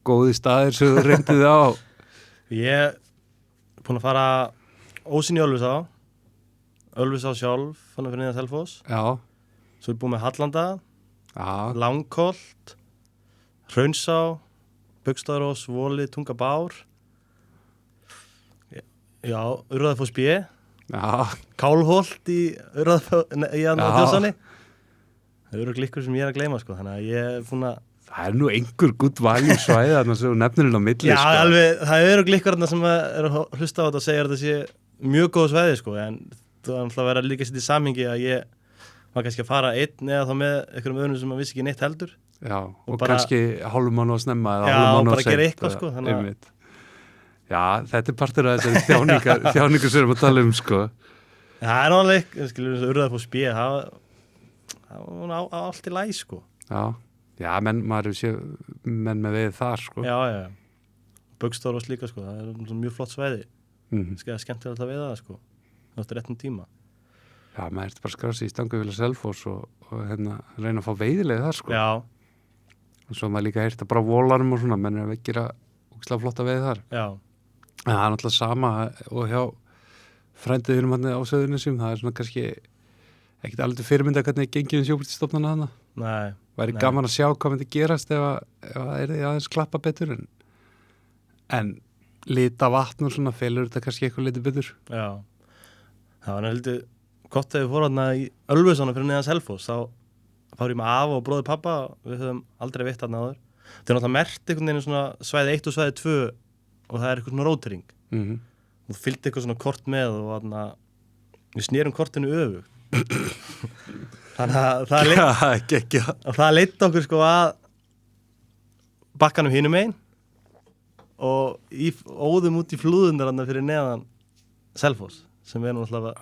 góði staðir sem þú reyndið á? Ég er búin að fara Ósinn í Ölfusá sjálf, fann að fyrir niðan Selfoss. Já. Svo er búin með Hallanda, Langholt, Hraunsá, Buxtaðarós, Voli, Tungabár. Já, Urðarfoss B. Já. Kálholt í Þjóðsánni. Það eru glikkur sem ég er að gleyma, sko, þannig að ég er búin að Það er nú einhver gutt valjú svæði þarna sem nefnirinn á milli, Já, sko. alveg, það eru glikkur þarna sem er að hlusta á þetta og segja að þetta sé mjög góð svæði, sko, en það er alltaf að vera líka sitt í samhengi að ég var kannski að fara einn eða þá með einhverjum öðrum sem maður vissi ekki neitt heldur. Já, og bara, kannski hálfum mánu að snemma eða hálfum mánu að seint. Já, og bara gera eitthvað, sko. Einmitt. Já, þetta er partur af þessari þjáningar sem við erum að tala sko. Það er náttúrulega, skilur við, Urðarfoss B, það var allt í lagi, sko. Já, maður sé menn með veið þar, sko. Já. Buxtaðarós líka, sko. Það er mjög flott svæði. Skemmtilegt að veiða það, sko. Það er réttum tíma. Já, maður ertu bara að skrási í Stangavilla Selfoss og reyna að fá veiðilega þar, sko. Já. Og svo maður líka heyrta bara volarum og svona, menn er að gera ógeðslega flotta veið þar. Já. En það er náttúrulega sama og hjá frændiðinum hann á Sauðurnesjum, það er svona kannski ekkert alveg fyrirmynda hvernig gengið sjóbrytistofnana hana. Nei. Væri gaman að sjá hvað myndi gerast ef það er aðeins klappa betur en lita vatn og svona felur þetta kannski eitthvað litið betur. Já. Það var heldur gott þegar við fórum í Ölfusá fyrir neðan Selfoss, þá fór ég með afa og bróði pappa, við höfum aldrei veitt þarna áður. Það er náttúrulega merkt einhvern veginn svona svæði 1 og svæði 2 og það er eitthvað svona rótering. Og þú fylgdi eitthvað svona kort með og við snérum kortinu öfugt. Þannig að það leiddi okkur sko að bakkanum hinum megin og óðum út í flúðundar fyrir neðan Selfoss sem er náttúrulega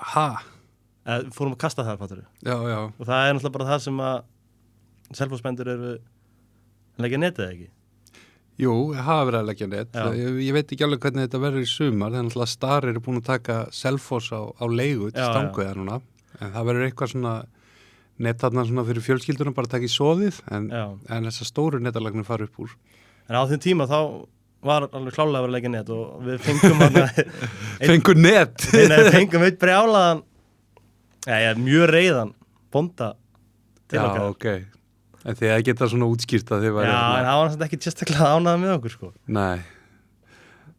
við fórum að kasta það fattur. Já. Og það er náttúrulega bara það sem að Selfossbændur eru að leggja netið eða ekki? Jú, það hafa verið að leggja net. Ég veit ekki alveg hvernig þetta verður í sumar, þannig að Starir eru búin að taka Selfoss á leigu til Stanguða núna, en það verður eitthvað svona net þarna svona fyrir fjölskyldunum bara að taka í soðið, en þessar stóru netalagnir fara upp úr. En á þeim tíma þá var alveg klálega að vera að leggja net og við fengum Fengum net? Við fengum eitt brjálaðan mjög reiðan bónda til okkar. Já, ok. En þið að geta svona útskýrt að þið var... Já, en það var ekki sérstaklega ánægða með okkur, sko. Nei.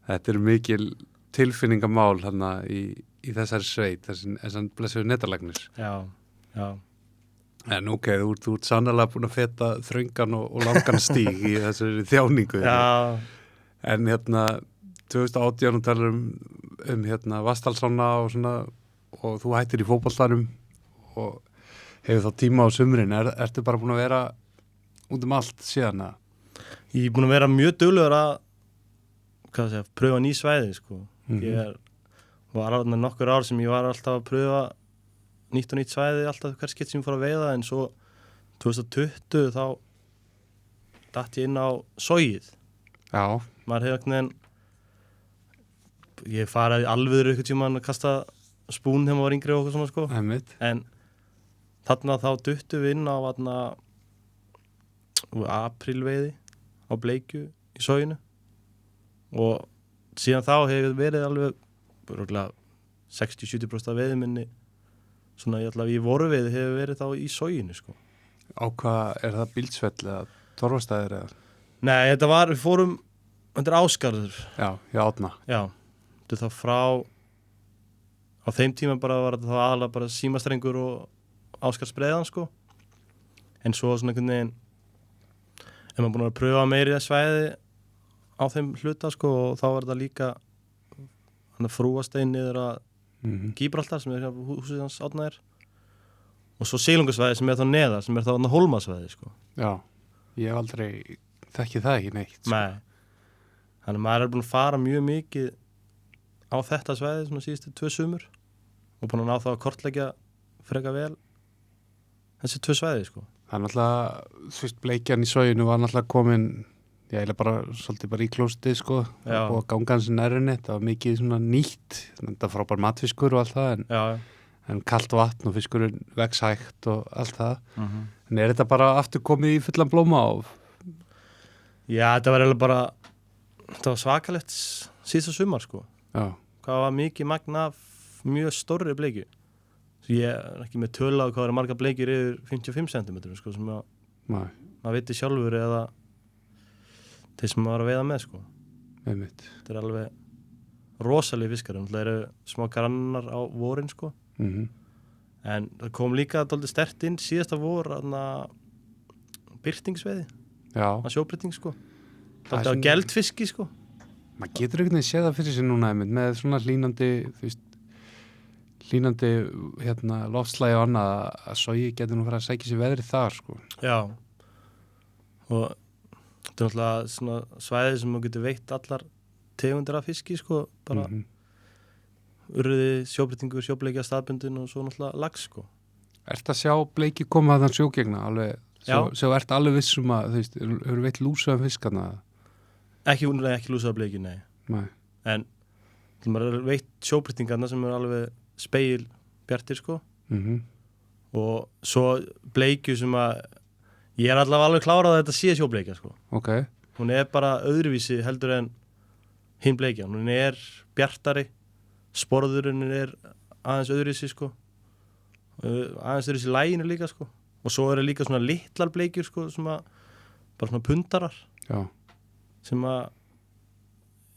Þetta er mikil tilfinningamál hérna í þessari sveit, þessan blessuðu netalagnir. Já. En ok, þú ert sannarlega búin að feta þröngan og langan stíg í þessari þjáningu. Já. En 2018 talar um Vastalssána og svona, og þú hættir í fótboltanum og Hefur þá tíma á sumrin, ertu bara búin að vera út um allt síðan að? Ég er búin að vera mjög duglegur að pröfa ný svæði sko. Ég var alveg nokkur ár sem ég var alltaf að pröfa nýtt og nýtt svæði alltaf hver skipt sem ég fór að veiða, en svo 2020 þá datt ég inn á sogið. Já. Maður hefði einhvern veginn, ég faraði alvöru einhvern tímann að kasta spún þegar maður var yngri og okkur svona sko. Einmitt. En þarna þá duttum við inn á aprílveiði á bleikju í soginu, og síðan þá hefur verið alveg 60-70% af veiði minni svona í voruveiði hefur verið þá í soginu sko. Á hvað, er það Bíldsfell eða Torfastæðir eða? Nei, við fórum, þetta er Ásgarður. Já, Átna. Já, þetta er þá frá, á þeim tíma bara var þetta þá aðalega bara símastrengur og Ásgarðsbreiðan sko. En svo svona einhvern veginn, ef maður búin að pröfa meiri svæði á þeim hluta sko, og þá var þetta líka Frúastein niður að Gíbraltar sem er húsið hans Átnaðir, og svo Silungasvæði sem er þá neðar, sem er þá Hólmasvæði sko. Já, ég hef aldrei þekkið það ekki neitt sko. Nei, þannig maður er búin að fara mjög mikið á þetta svæði svona síðustu 2 sumur og búin að ná þá að kortleggja freka vel þessi 2 svæði sko. Það er náttúrulega, þú veist, bleikjan í soginu var náttúrulega komin, ég eiginlega bara svolítið bara í klóstið sko, og ganga hans í nærunni, það var mikið svona nýtt, þetta er frábær matfiskur og allt það, en kalt vatn og fiskurinn vex hægt og allt það. En er þetta bara aftur komið í fullan blóma á? Já, þetta var eiginlega bara, þetta var svakalegt síðasta sumar sko. Já. Hvað var mikið magna af mjög stórri bleikju. Ég er ekki með tölu á hvað eru marga bleikjur yfir 55 cm sko, sem maður viti sjálfur eða þeir sem maður var að veiða með sko. Einmitt. Þetta er alveg rosalega fiskar, það eru smá grannar á vorin sko. En það kom líka dálítið sterkt inn síðasta vor birtingsveiði, sjóbryting sko. Það var geldfiski sko. Maður getur einhvern veginn séð það fyrir sig núna með svona hlínandi, þú veist, loftslægi og annað, að sogi getur nú fara að sækja sér veðrið þar sko. Já, og þetta er náttúrulega svona svæði sem maður getur veitt allar tegundir af fiski sko, bara urriði, sjóbrytingur, sjóbleikja, staðbundin og svo náttúrulega lax sko. Ertu að sjá bleiki koma að þann sjógegna alveg, svo ertu alveg vissum að, þú veist, eru veitt lúsaðan fiskana? Ekki lúsaðan bleiki, nei. En maður er veitt sjóbrytingarna sem eru alveg speil bjartir sko. Og svo bleikju sem að ég er alveg klárað að þetta sé sjóbleikja sko. Okay. Hún er bara öðruvísi heldur en hinn bleikja, hún er bjartari, sporðurinn er aðeins öðruvísi sko, aðeins öðruvísi læginu líka sko, og svo eru líka svona litlar bleikjur sko, sem að bara svona pundarar. Já. Sem að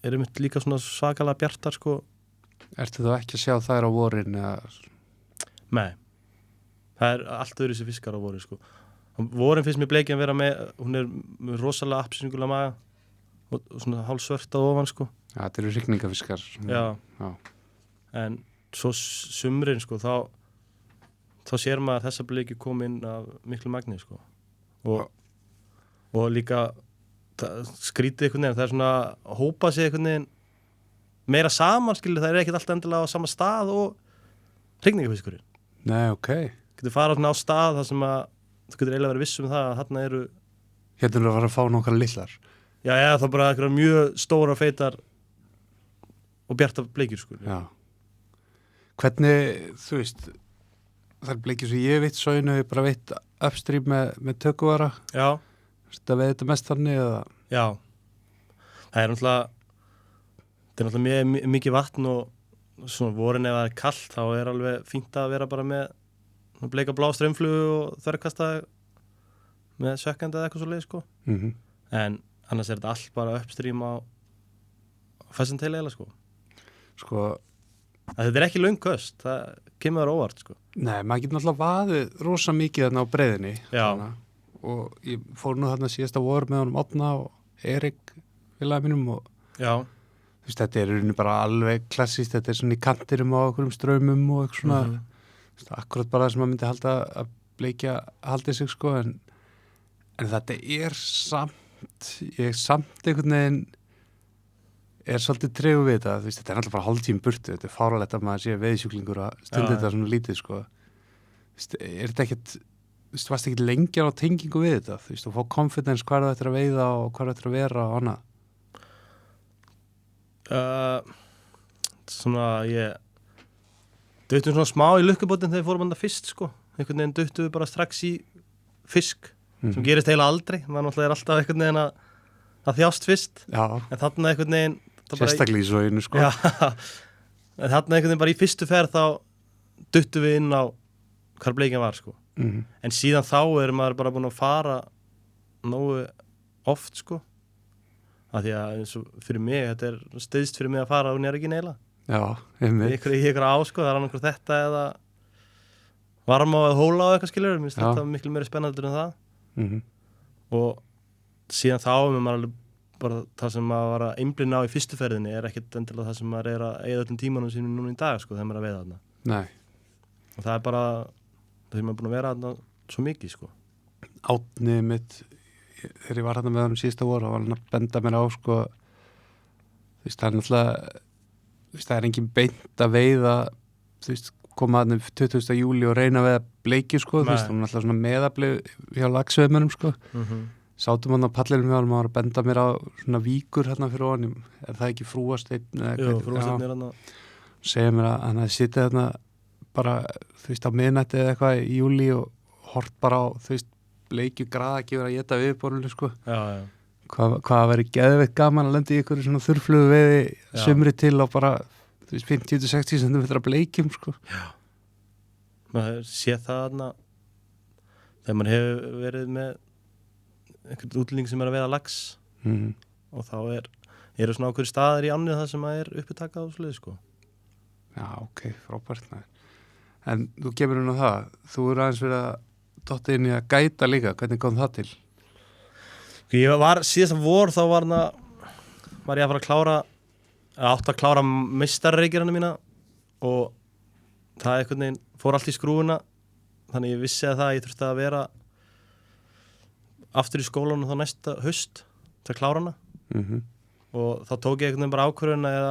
eru mynd líka svona svakalega bjartar sko. Ertu þá ekki að sjá þær á vorin eða? Nei, það er allt öðruvísi fiskar á vorin sko. Vorin finnst mér bleikjan vera með, hún er með rosalega appelsínugulan maga og svona hálfsvört á ofan sko. Já, þetta eru hrygningafiskar. Já. En svo sumrin sko, þá sér maður þessa bleikju koma inn af miklu magni sko. Og líka skrítið einhvern veginn, það er svona að hópa sig einhvern veginn meira saman, skilur, það er ekkert alltaf endilega á sama stað og hrygningafiskurinn. Nei, ok. Getur farað svona á stað þar sem að þú getur eiginlega verið viss um það að þarna eru hérna að fara að fá nokkra litlar. Já, þá bara eitthvað mjög stóra, feitar og bjartar bleikjur sko. Já. Hvernig, þú veist, þær bleikjur sem ég veit soginu, ég bara veit upstream með tökuvara. Já. Það veið þetta mest þannig eða? Já. Það er náttúrulega mikið vatn og svona vorin ef það er kalt þá er alveg fínt að vera bara með bleika blá straumflugu og þverkasta með sökkandi eða eitthvað svo leið sko. En annars er þetta allt bara uppstrím á fæssanteili eða sko. Þetta er ekki löng köst, það kemur óvart sko. Nei, maður getur náttúrulega vaðið rosa mikið þarna á breiðinni. Já. Og ég fór nú þarna síðasta vor með honum Átna og Erik félagi mínum og já. Þú veist, þetta er rauninni bara alveg klassíst, þetta er svona í kantirum á okkurum ströymum og eitthvað svona akkurat bara það sem maður myndi halda að bleikja haldið sig sko en þetta samt samt einhvern veginn svolítið tregu við þetta, þú veist, þetta alltaf bara hálftíma burtu, þetta fáralegt að maður sé veiðsjúklingur að stunda þetta svona lítið sko þú veist, þetta ekkert þú veist, varst ekkert lengjar á tengingu við þetta þú veist, og fá confidence hvað þetta að veiða og hvað þetta að vera og annað Svona ég duttum svona smá í lukkubótin þegar við fórum anda fyrst sko, einhvern veginn duttum við bara strax í fisk sem gerist eiginlega aldrei, maður náttúrulega alltaf einhvern veginn að þjást fyrst en þarna einhvern veginn sérstaklega í svo einu sko en þarna einhvern veginn bara í fyrstu ferð þá duttum við inn á hvar bleikjan var sko en síðan þá maður bara búin að fara nógu oft sko af því að eins og fyrir mig þetta stöðst fyrir mig að fara og nýjar ekki neila í ykkur á sko, það annarkur þetta eða varma eða hóla og eitthvað skilur þetta er miklu meira spennandur en það og síðan þá maður alveg bara það sem maður var að einblína á í fyrstu ferðinni ekkert endilega það sem maður að eyða öllum tímanum sínum núna í dag sko þegar maður að veiða þarna Nei. Og það bara það sem maður er búin að vera þarna svo mikið sko Átni mitt þegar ég var þarna með hann síðasta voru og var hann að benda mér á sko þú veist það er náttúrulega þú veist það er engin beint að veiða þú veist koma þarna 20. júli og reyna að veiða bleikju sko þú veist hún er alltaf svona meðaflið hjá lagsveiðmönnum sko sátum hann á pallinum hjá hann og var að benda mér á svona víkur hérna fyrir honum það ekki Frúasteinn Jú, Frúasteinn hann segja mér að hann hefði sittið þarna bara þú veist á miðnætti eða eitthvað í júli og hort bara á þú veist bleikju graðakífur að geta viðborðinu sko hvað væri geðveitt gaman að lenda í ykkur svona þurrflugu veiði sumri til á bara þú veist 50-60 cm bleikjum sko maður sé það þarna þegar maður hefur verið með einhvern útlending sem að veiða lax og þá eru svona ákveður staðir í ánni það sem að upptakað og sluði sko Já, ok, frábært en þú kemur inn á það þú eru aðeins verið að dotta inn í að gæta líka, hvernig kom það til? Ég var síðast vor þá var ég að fara að klára meistarreikirana mína og það einhvern veginn fór allt í skrúfuna þannig ég vissi að ég þurfti að vera aftur í skólanum þá næsta haust til að klára hana og þá tók ég einhvern veginn bara ákvörðun að ég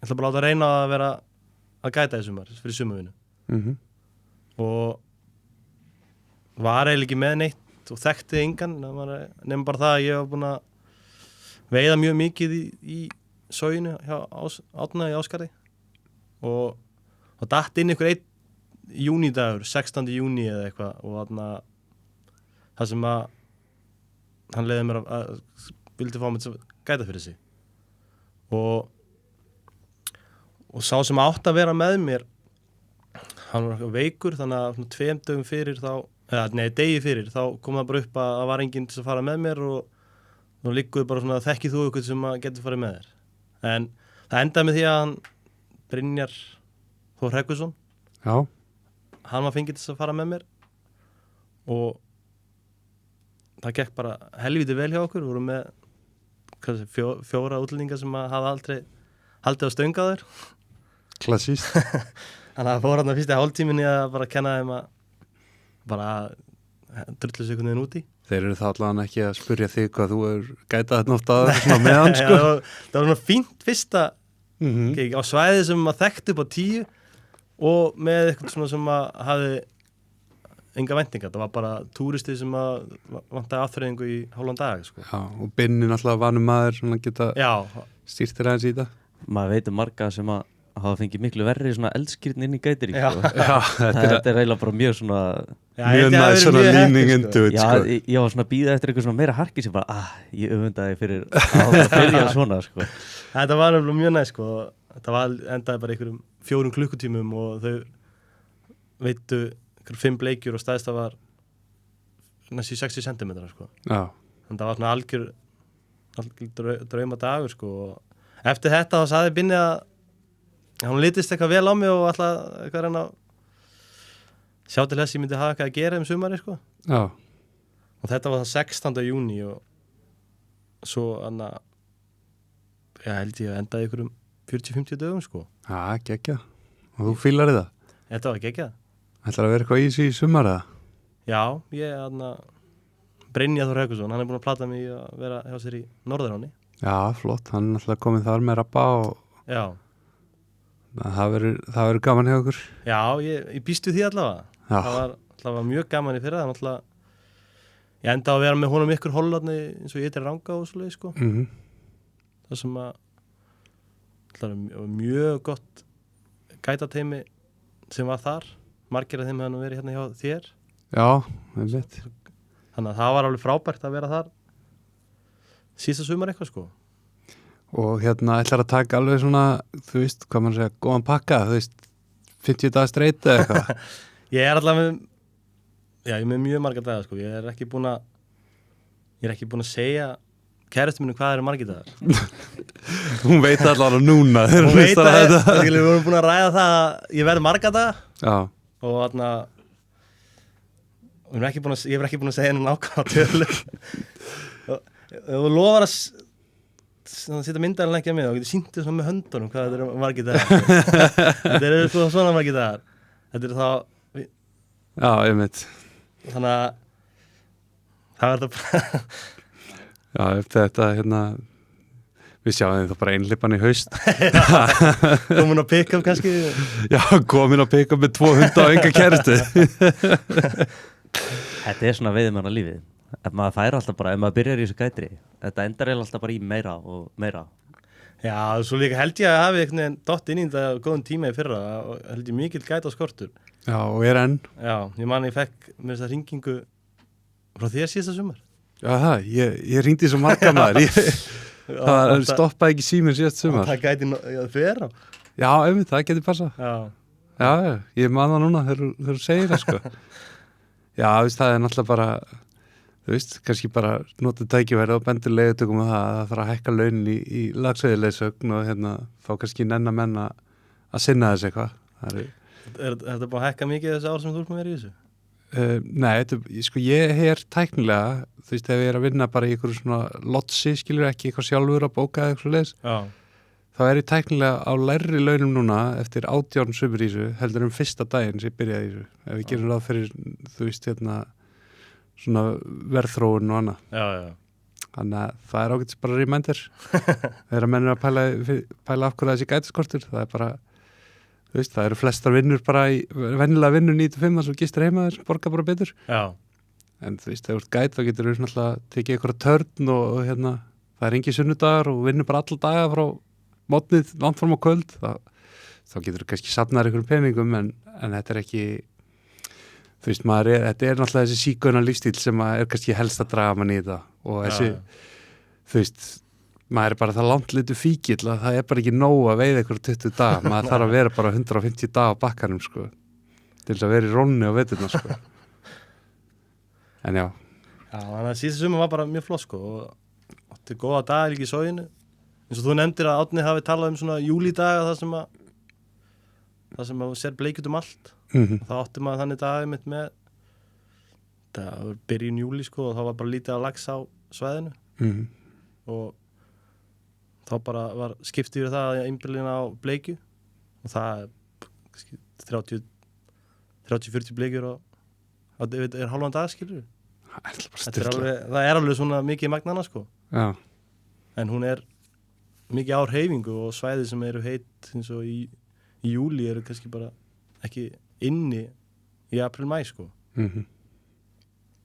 ætla bara að láta reyna að vera að gæta í sumar fyrir sumarvinnu og var eiginlega ekki með neitt og þekkti engan nema bara það að ég var búin að veiða mjög mikið í soginu hjá Átna í Ásgarði og það datt inn einhver einn júnidagur 16. júni eða eitthvað og þarna það sem að hann leiði mér að vildi fá mig til að gæta fyrir sig og sá sem átt að vera með mér hann var veikur þannig að 2 dögum fyrir degi fyrir þá kom það bara upp að það var enginn til að fara með mér og nú liggur bara svona þekkið þú eitthvað sem að getur farið með þér en það endaði með því að hann Brynjar Þór Hreggursson hann var fengið til að fara með mér og það gekk bara helviti vel hjá okkur við vorum með 4 útlendingar sem hafa aldrei haldið á stöng á þér klassíst þannig að það fór hann fyrst í hálftíminni að bara kenna þeim að bara drullu sig einhvern veginn úti Þeir eru þá allavega ekki að spurja þig hvað þú er gætað þetta oft að svona meðan sko það var svona fínt fyrsta á svæði sem maður þekkti upp á 10 og með eitthvað svona sem að hafi enga væntingar, það var bara túristi sem að vantaði afþreyingu í hálfan dag sko. Já, og Binni náttúrulega vanum maður svona geta stýrt þér aðeins í það maður veit marga sem að hafa fengið miklu verri svona eldskýrn inn í Gætiri sko. þetta er eiginlega bara mjög svona mjög næst svona leaning into it sko. ég var svona að bíða eftir eitthvað svona meira harki sem bara, ég öfundaði fyrir að byrja svona sko. Þetta var alveg mjög næst sko. Þetta endaði bara einhverjum 4 klukkutímum og þau veitu 5 bleikjur og stæðst það var næstu 60 cm sko. Þannig það var svona algjör drauma dagur sko. Eftir þetta þá sagði Binni að hann litist eitthvað vel á mig og alltaf eitthvað reyna að sjá til þess ég myndi hafa eitthvað að gera sumari sko. Og þetta var það 16. júni og svo held ég að endaði ykkur 40-50 dögum sko. Geggjað. Og þú fílar í það? Þetta var geggjað. Ætlar að vera eitthvað í þessu í sumar eða? Já, ég Brynjar Þór Haukusson, hann er búin að plata mig í að vera hjá sér í Norðuráni. Já, flott, hann er alltaf komið þar með rappa og Já, það verður gaman hjá okkur. já, ég býst við því allavega. Já. Það var allavega mjög gaman í fyrra, það var ég enda að vera með honum ykkur hollarni eins og ég eitthvað ranga og svoleið, sko. Það sem að mjög gott gætateymi sem var þar. Margir af þeim hefði nú verið hérna hjá þér. Já, einmitt. Þannig að það var alveg frábært að vera þar síðasta sumar eitthvað, sko. Og ætlar að taka alveg svona, þú veist, hvað maður segja, góðan pakka, þú veist, 50 dagar streit eða eitthvað. Ég er allavega ég er með mjög marga dagar, sko. Ég er ekki búin að segja kærastu mínu hvað eru margir dagar. Hún veit allavega núna. Hún veit að við vorum búin að ræða það að ég verði marga daga. Já. Og ég er ekki búin að segja henni nákvæmlega tölu. Þú lofar að setja myndaðan ekki að mig og getur sýnt þess með höndunum hvað þetta eru margir dagar. Þetta eru sko svona margir dagar. Þetta eru þá Já, einmitt. Þannig að það verður bara Já, þetta við sjáum þetta bara einhlipan í haust. komin á pick-up kannski. Já, komin á pick-up með 2 hunda og enga kærustu. Þetta er svona veiðmanna lífið. Ef maður færi alltaf bara, ef maður byrjar í þessu gætri, þetta endar eiginlega alltaf bara í meira og meira. Já, svo líka held ég að hafi einhvern veginn dott inn í þetta góðan tíma í fyrra og held ég mikill gæta skortur. Já, og er enn. Já, ég man ég fekk með þessa hringingu frá þér síðasta sumar. Já, ég hringdi svo marga maður. Það stoppaði ekki síminn síðast sumar. Það gæti fyrir á. Já, einmitt, það geti passa. Já, ég man það núna þegar þú segir það, sko. Já, veist, það er náttúrulega bara, þú veist, kannski bara nota tækifæri og bendur leigutökum að það þarf að hækka launin í lagsveiðileiðsögn og þá kannski nenna menn að sinna þess eitthvað. Er þetta búin að hækka mikið þessi ár sem þú ert með verið í þessu? Nei, sko ég er tæknilega, þú veist, ef ég er að vinna bara í einhverju svona lotsi, skilur ekki eitthvað sjálfur að bóka eða eitthvað leiðis, þá er ég tæknilega á lægri launum núna eftir 18 sumur í þessu heldur fyrsta daginn sem ég byrjaði í þessu. Ef við gerum ráð fyrir, þú veist, svona verðþróun og annað. Já. Þannig að það er ágætis bara reminder. Þegar menn er að pæla af hverju þessi gætaskortur, það er bara, þú veist, það eru flestar vinnur bara í venjulega vinnur 9-5 og gistir heima þess, borga bara betur. Já. En þú veist, þegar þú ert gæt, þá getur þú náttúrulega tekið einhverja törn og það er engi sunnudagar og vinnur bara alla daga frá mótnið, langt fram á kvöld, þá getur þú kannski safnað einhverjum peningum en þetta er ekki, þú veist, þetta er náttúrulega þessi sígauna lífstíl sem er kannski helst að draga mann í þetta og þessi, þú veist, maður er bara það langt litur fíkill að það er bara ekki nóg að veiða ykkur 20 dag, maður þarf að vera bara 150 dag á bakkanum, sko, til þess að vera í rónni og veturna, sko. En já. Já, þannig að síðan sumar var bara mjög flott, sko, og átti góða dagar líka í soginu. Eins og þú nefndir að Árni hafi talað svona júlídaga það sem að sér bleikjut allt. Þá átti maður þannig dagið mitt með það var byrjun júlí, sko, og þá var bara lítið að lax á svæðinu. Og þá bara var skiptið yfir það að einbyrlina á bleikju og það er 30-40 bleikjur á hálfan dag, skilur. Það er alveg svona mikið magnana, sko. Já. En hún er mikið á hreyfingu og svæði sem eru heitt eins og í júli eru kannski bara ekki inni í apríl-mæ, sko.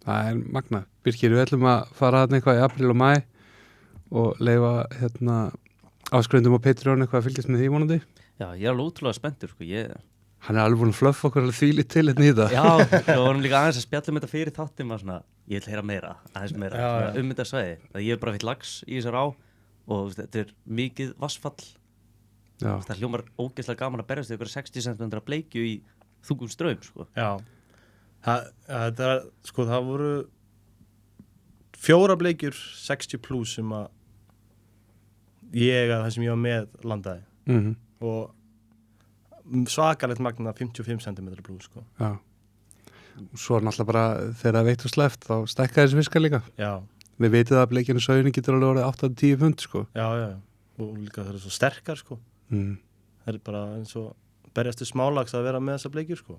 Það er magna. Birkir, við ætlum að fara þarna eitthvað í apríl og mæ og leyfa áskrifendum á Patreon eitthvað að fylgjast með því vonandi. Já, ég er alveg útrúlega spenntur, sko. Hann er alveg búin að fluffa okkur alveg þvílið til hérna í það. Já, við vorum líka aðeins að spjalla þetta fyrir þáttum að svona, ég vil heyra meira, aðeins meira, þetta svæði. Ég er bara fyllt lax í þessar á og þetta er mikið vassfall. Já. Það hljómar ógeðslega gaman að berjast ykkur 60 cm bleikju í þungum straum, sko. Já. Það voru 4 bleikjur 60 plus sem að það sem ég var með landaði og svakalegt magna 55 cm plus, sko. Já. Svo er náttúrulega bara þegar það veitt og sleft þá stækka þessi fiskar líka. Já. Við veitum það að bleikjanu sauðinu getur alveg orðið 8-10 pund, sko. Já. Og líka það eru svo sterkar, sko. Það er bara eins og berjast til smálags að vera með þessa bleikjur, sko.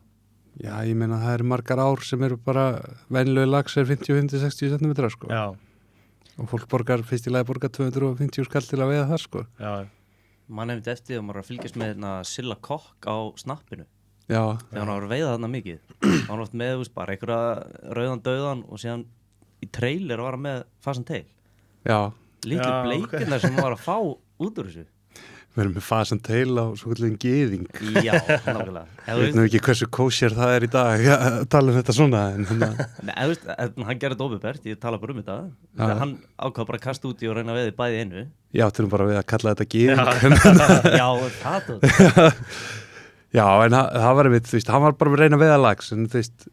Já, ég meina það eru margar ár sem eru bara venlulegu lax er 50-60 cm sko. Já, Og fólk borgar, fyrst í lagi borgar 250 skall til að veiða það sko. já, mann hefði eftir að maður var að fylgjast með Silla Kokk á snappinu Já, þegar hann var að veiða þarna mikið hann var oft með, þú veist, bara einhverja rauðan dauðan og síðan í trailer var hann með Fasan Tail já. litlu Já, bleikirnar sem hann var að fá út úr þessu Við erum með Fasan Tail á svo kvöldlegin gyðing. já, nákvæmlega Ég veit nú ekki hversu kosher það er í dag að tala um þetta svona. En Nei, þú veist, hann gerði þetta óbibert, ég tala bara um þetta Já. hann ákvað bara að kasta út í og reyna að veiða í bæði einu ég áttum bara við að kalla þetta gyðing. já, það tótt Já, en það var einmitt, þú veist, hann var bara að reyna að veiða lax, en þú veist,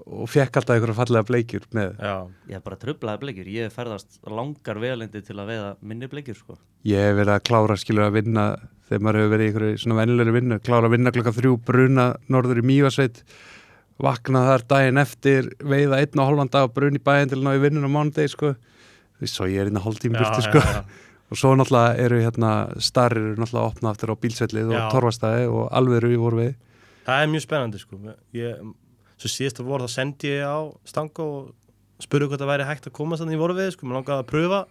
og fekk alltaf einhverja fallega bleikjur með. já, ég hef bara trublaði bleikjur, ég hef ferðast langar vegalindi til að veiða minni bleikjur sko. Ég hef verið að klára, skilur að vinna, þegar maður hefur verið í einhverju svona venjulegri vinnu, klára að vinna klokkan 3, bruna norður í Mývatnssveit, vakna þar daginn eftir, veiða 1,5 dag og bruna í bæinn til að ná í vinnun á mánudegi, sko. Þú veist, svo ég er inn að hálftíma burtu, sko. Og svo náttúrulega eru starrir eru náttúrulega að opna aftur á Bílsvellið og Já. Torfastæði og Alvöru í voru við. Það er mjög spennandi sko. Svo síðasta vor þá sendi ég á Stango og spurði hvort það væri hægt að koma þannig í voru við, sko. Mér langaði að pröfa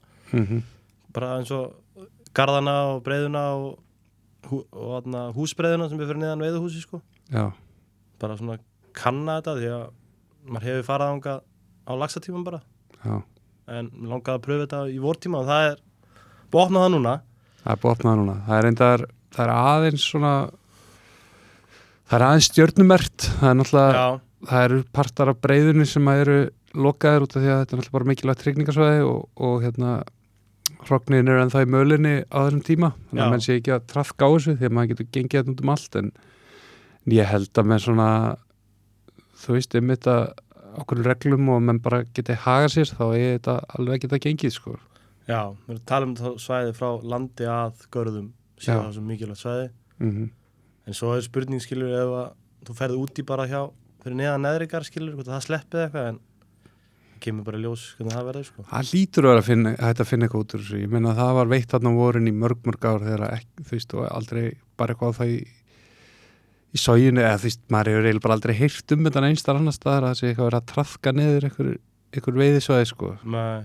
bara eins og garðana og breiðuna og húsbreiðuna sem er fyrir neðan veiðuhúsi, sko. Já, Bara svona kanna þetta því að maður hefur farið þangað á laxatímum bara. já. En mér langaði að pröfa þetta í vortíma og það er búið að opna það núna. Það er búið að opna það núna. Það er aðeins svona, það er aðeins stjörnumert. Það er náttúrulega, Já, það eru partar af breiðunni sem eru lokaðir út af því að þetta er náttúrulega bara mikilvægt hrygningarsvæði og hrogninn eru ennþá í mölinni á þessum tíma. Þannig Já. að menn sé ekki að traðka á þessu því að maður getur gengið þetta út um allt. En ég held að með svona, þú veist, þetta okkur reglum og menn bara geti hagað sér, þá er þetta alveg geta gengið, sko. já, við erum að tala um þetta svæði frá landi að görðum Já. síðan það sem mikilvægt svæði. En svo er spurning, skilur, ef að þú ferði úti bara hjá fyrir neðan neðrikar, skilur, hvort það sleppið eitthvað, en það kemur bara í ljós hvernig það verður, sko. Það lítur að finna eitthvað út úr þessu. Ég meina það var veitt þarna vorin í mörg ár þegar ekki, þú veist, og aldrei bara eitthvað á það í soginu, eða þú veist, maður hefur eiginlega bara aldrei heyrt um þetta einstar annars staðar að það sé eitthvað verið að traðka niður einhver veiðisvæði, sko. Nei.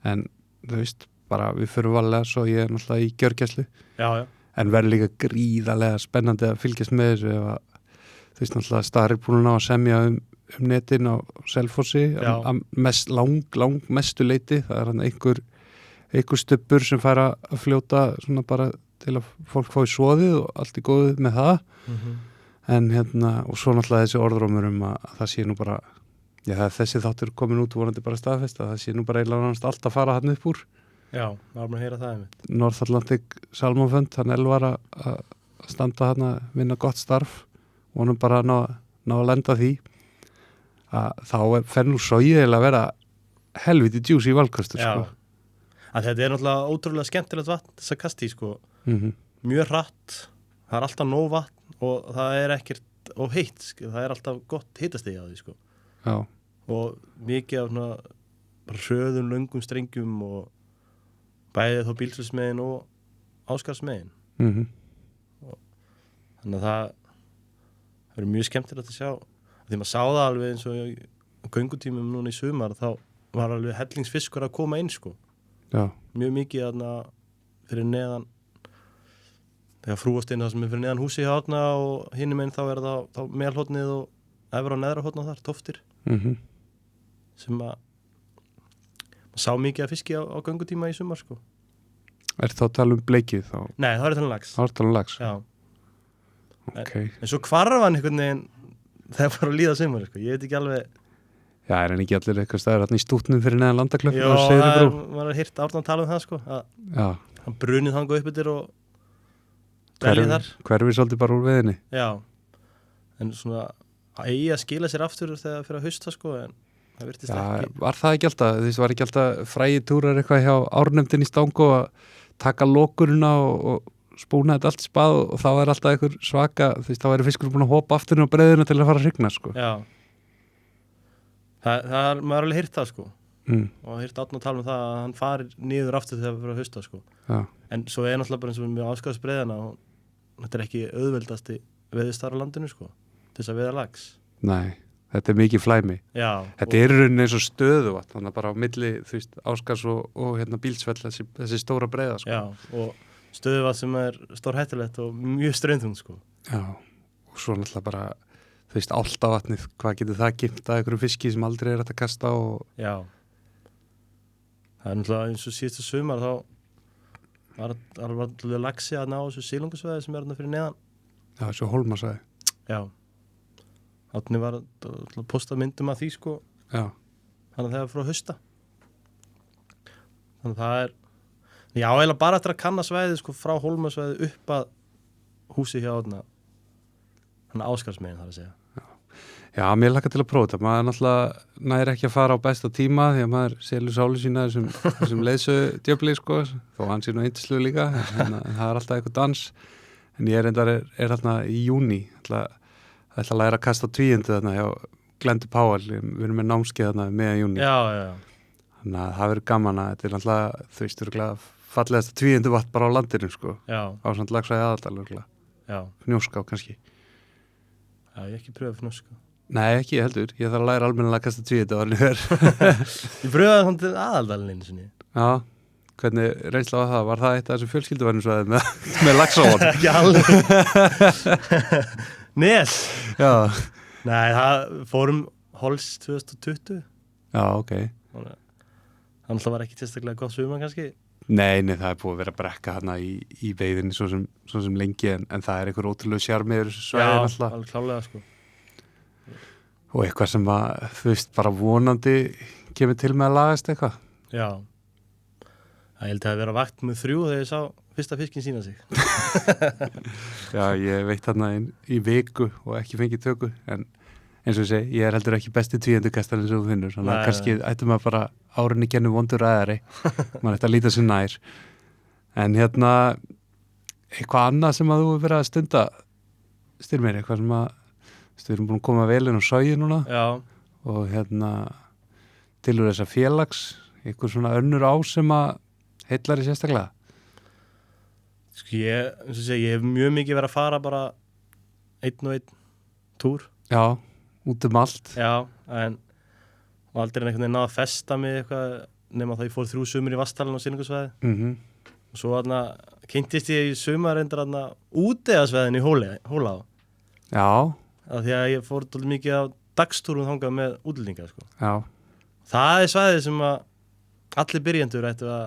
En þú veist, bara við förum varlega svo ég er náttúrulega í gjörgæslu, Já, já, en verður líka gríðarlega spennandi að fylgjast með þessu ef að, þú veist, náttúrulega Starri búin að semja um netin á Selfossi að mestu leiti. Það er hann einhver stubbur sem fær að fljóta svona bara til að fólk fái svoðið og allt í góðu með það. En og svo náttúrulega þessi orðrómur að það sé nú bara, já, þessi þáttur komin út vonandi bara staðfest að það sé nú bara eiginlega allt að fara hann upp úr. já, það var maður að heyra það einmitt. North Atlantic Salmon Fund, hann Elvar að standa hann að vinna gott starf og hann bara ná að lenda því að þá fer nú svo ég að vera helviti djús í valkostur, sko. Að þetta er náttúrulega ótrúlega skemmtilegt vatn þess að kasta í, sko. Mjög hratt, það er alltaf nóg vatn og það er ekkert of heitt, sko. Það er alltaf gott hitastigi á því, sko. Já, Og mikið af svona hröðum, löngum strengjum og bæðið þá Bílsvellsmegin og Ásgarðsmegin. Þannig að það er mjög skemmtilegt að sjá. Því maður sá það alveg eins og á göngutímum núna í sumar, þá var alveg hellingsfiskur að koma inn, sko. já, Mjög mikið þarna fyrir neðan, þegar frúastinn það sem er fyrir neðan húsi hjá Árna og hinum einn þá er það þá melhóttnið og efra og neðra hóttnað þar, tóftir, sem að maður sá mikið að fiski á göngutíma í sumar, sko. Er þá að tala um bleikið þá? Nei, það er þannig lags. Það er tala um lags? Já. Ok. En svo hvarf hann einhvern veginn þegar bara að líða sumar, sko. Ég veit ekki alveg. Já, er hann ekki allir eitthvað staður hann í stútnum fyrir neðan Landaklöpp? Já, maður har heyrt Árna tala um það, sko. Já. Hann brunið þangað upp yfir og dælið þar. Hverfið svolítið bara úr veiðinni? Já. En svona að eigi að skila sér aftur þegar fyrir að hausta, sko, en það virtist ekki. Var það ekki alltaf, þú veist, var ekki alltaf frægi túrar eitthvað hjá árnefndin í Stango að taka lokurina og spúna þetta allt í spað og þá er alltaf einhver svaka, þú veist, þá væri fiskur búin að hopa aftur á breiðuna til að fara að hrygna, sko. Já. Það er, maður har alveg heyrt það, sko. Og heyrt Árna tala um það að hann farir niður aftur þegar fyrir að hausta, sko. Já. En svo er náttúrulega bara eins og með Ásgarðsbreiðana og þetta er ekki auðveldasti veiðistar á landinu, sko. til þess að veiða lax. Nei, þetta er mikið flæmi. Já. Þetta er í rauninni eins og stöðuvatn, þannig að bara á milli, þú veist, Ásgarðs og hérna Bílsfell, þessi stóra breiða, sko. Já, og stöðuvatn sem er stór hættulegt og mjög straumþungt, sko. Já, og svo náttúrulega bara, þú veist, áltavatnið, hvað getur það gimt að einhverju fiski sem aldrei er hægt að kasta og... Já. Það er náttúrulega eins og síðustu sumar þá var alltaf laxi að ná þessu sílungusvæði sem er þarna fyrir neðan. Já, þessu hólmasvæði. Já. Átni var að posta myndum af því, sko. Já. Þannig að það er frá hausta. Þannig að það er... Já, eiginlega bara eftir að kanna svæðið, sko, frá hólmasvæði upp að húsi hjá þarna. Þannig Ásgarðsmegin, þar að segja. Já, mér lakar til að prófa þetta. Maður náttúrulega næri ekki að fara á besta tíma því að maður selur sálu sína þessum leiðsögudjöfli, sko, þó hann sé nú eintislu líka, en það er alltaf eitthvað dans. En ég er þarna í júní, ætla að læra að kasta tvíundu þarna hjá Glendu Páal, við erum með námskeið þarna meðan júní. Já. Þannig að það verður gaman að þetta er náttúrulega, þú veist, örugglega fallegasta tvíundu vatn bara á landinu, sko. Já. Á samt Laxá í Aðaldal, örugglega. Já. Fnjóská, kannski. Já, ég ekki pröfa Fnjóská. Nei, ekki heldur. Ég þarf að læra almennilega að kasta tvíundu áður en Ég pröfaði þannig til Aðaldalinn einu sinni. Já. Hvernig reynsla var það? Var það eitt af þessum fjölskylduvæðinsvæði með Laxáan? Ekki alveg. Nes. Já. Nei, það fórum Hols 2020. Já, ok. Þannig var ekki sérstaklega gott sumar kannski. Nei, það er búið að vera að brekka hana í veiðinni svo sem lengi en það er einhver ótrúlega sjarmiður svæðin alltaf. Já, alveg klálega, sko. Og eitthvað sem að, þú veist, bara vonandi kemur til með að lagast eitthvað. Já. Það held að vera vakt með 3 þegar ég sá fyrsta fiskin sína sig. Já, ég veit þarna í viku og ekki fengið tökur, en eins og ég segi, ég er heldur ekki besti tvíundukastarinn sem þú finnur, þannig að kannski ættum að bara árinni kennu vondur aðari, maður ætti að líta sér nær. En hérna, eitthvað annað sem að þú hefur verið að stunda, Styrmir, eitthvað sem að, við erum búin að koma vel inn á Sogið núna. Já. Og hérna, tilur þessa félags, eitthvað svona önnur á sem að heillar í sérstaklega? Sko ég hef mjög mikið verið að fara bara einn og einn túr. Já, út um allt. Já, en og aldrei einhvern veginn náða að festa mig eitthvað nema það ég fór 3 sumur í Vatnsdalinn á Silungasvæði. Og svo þarna kynntist ég í sumar reyndar þarna útegasvæðin í Hólá. Já. Af því að ég fór dálítið mikið á dagstúrum þangað með útlendinga, sko. Já. Það er svæðið sem að allir byrjendur ættu að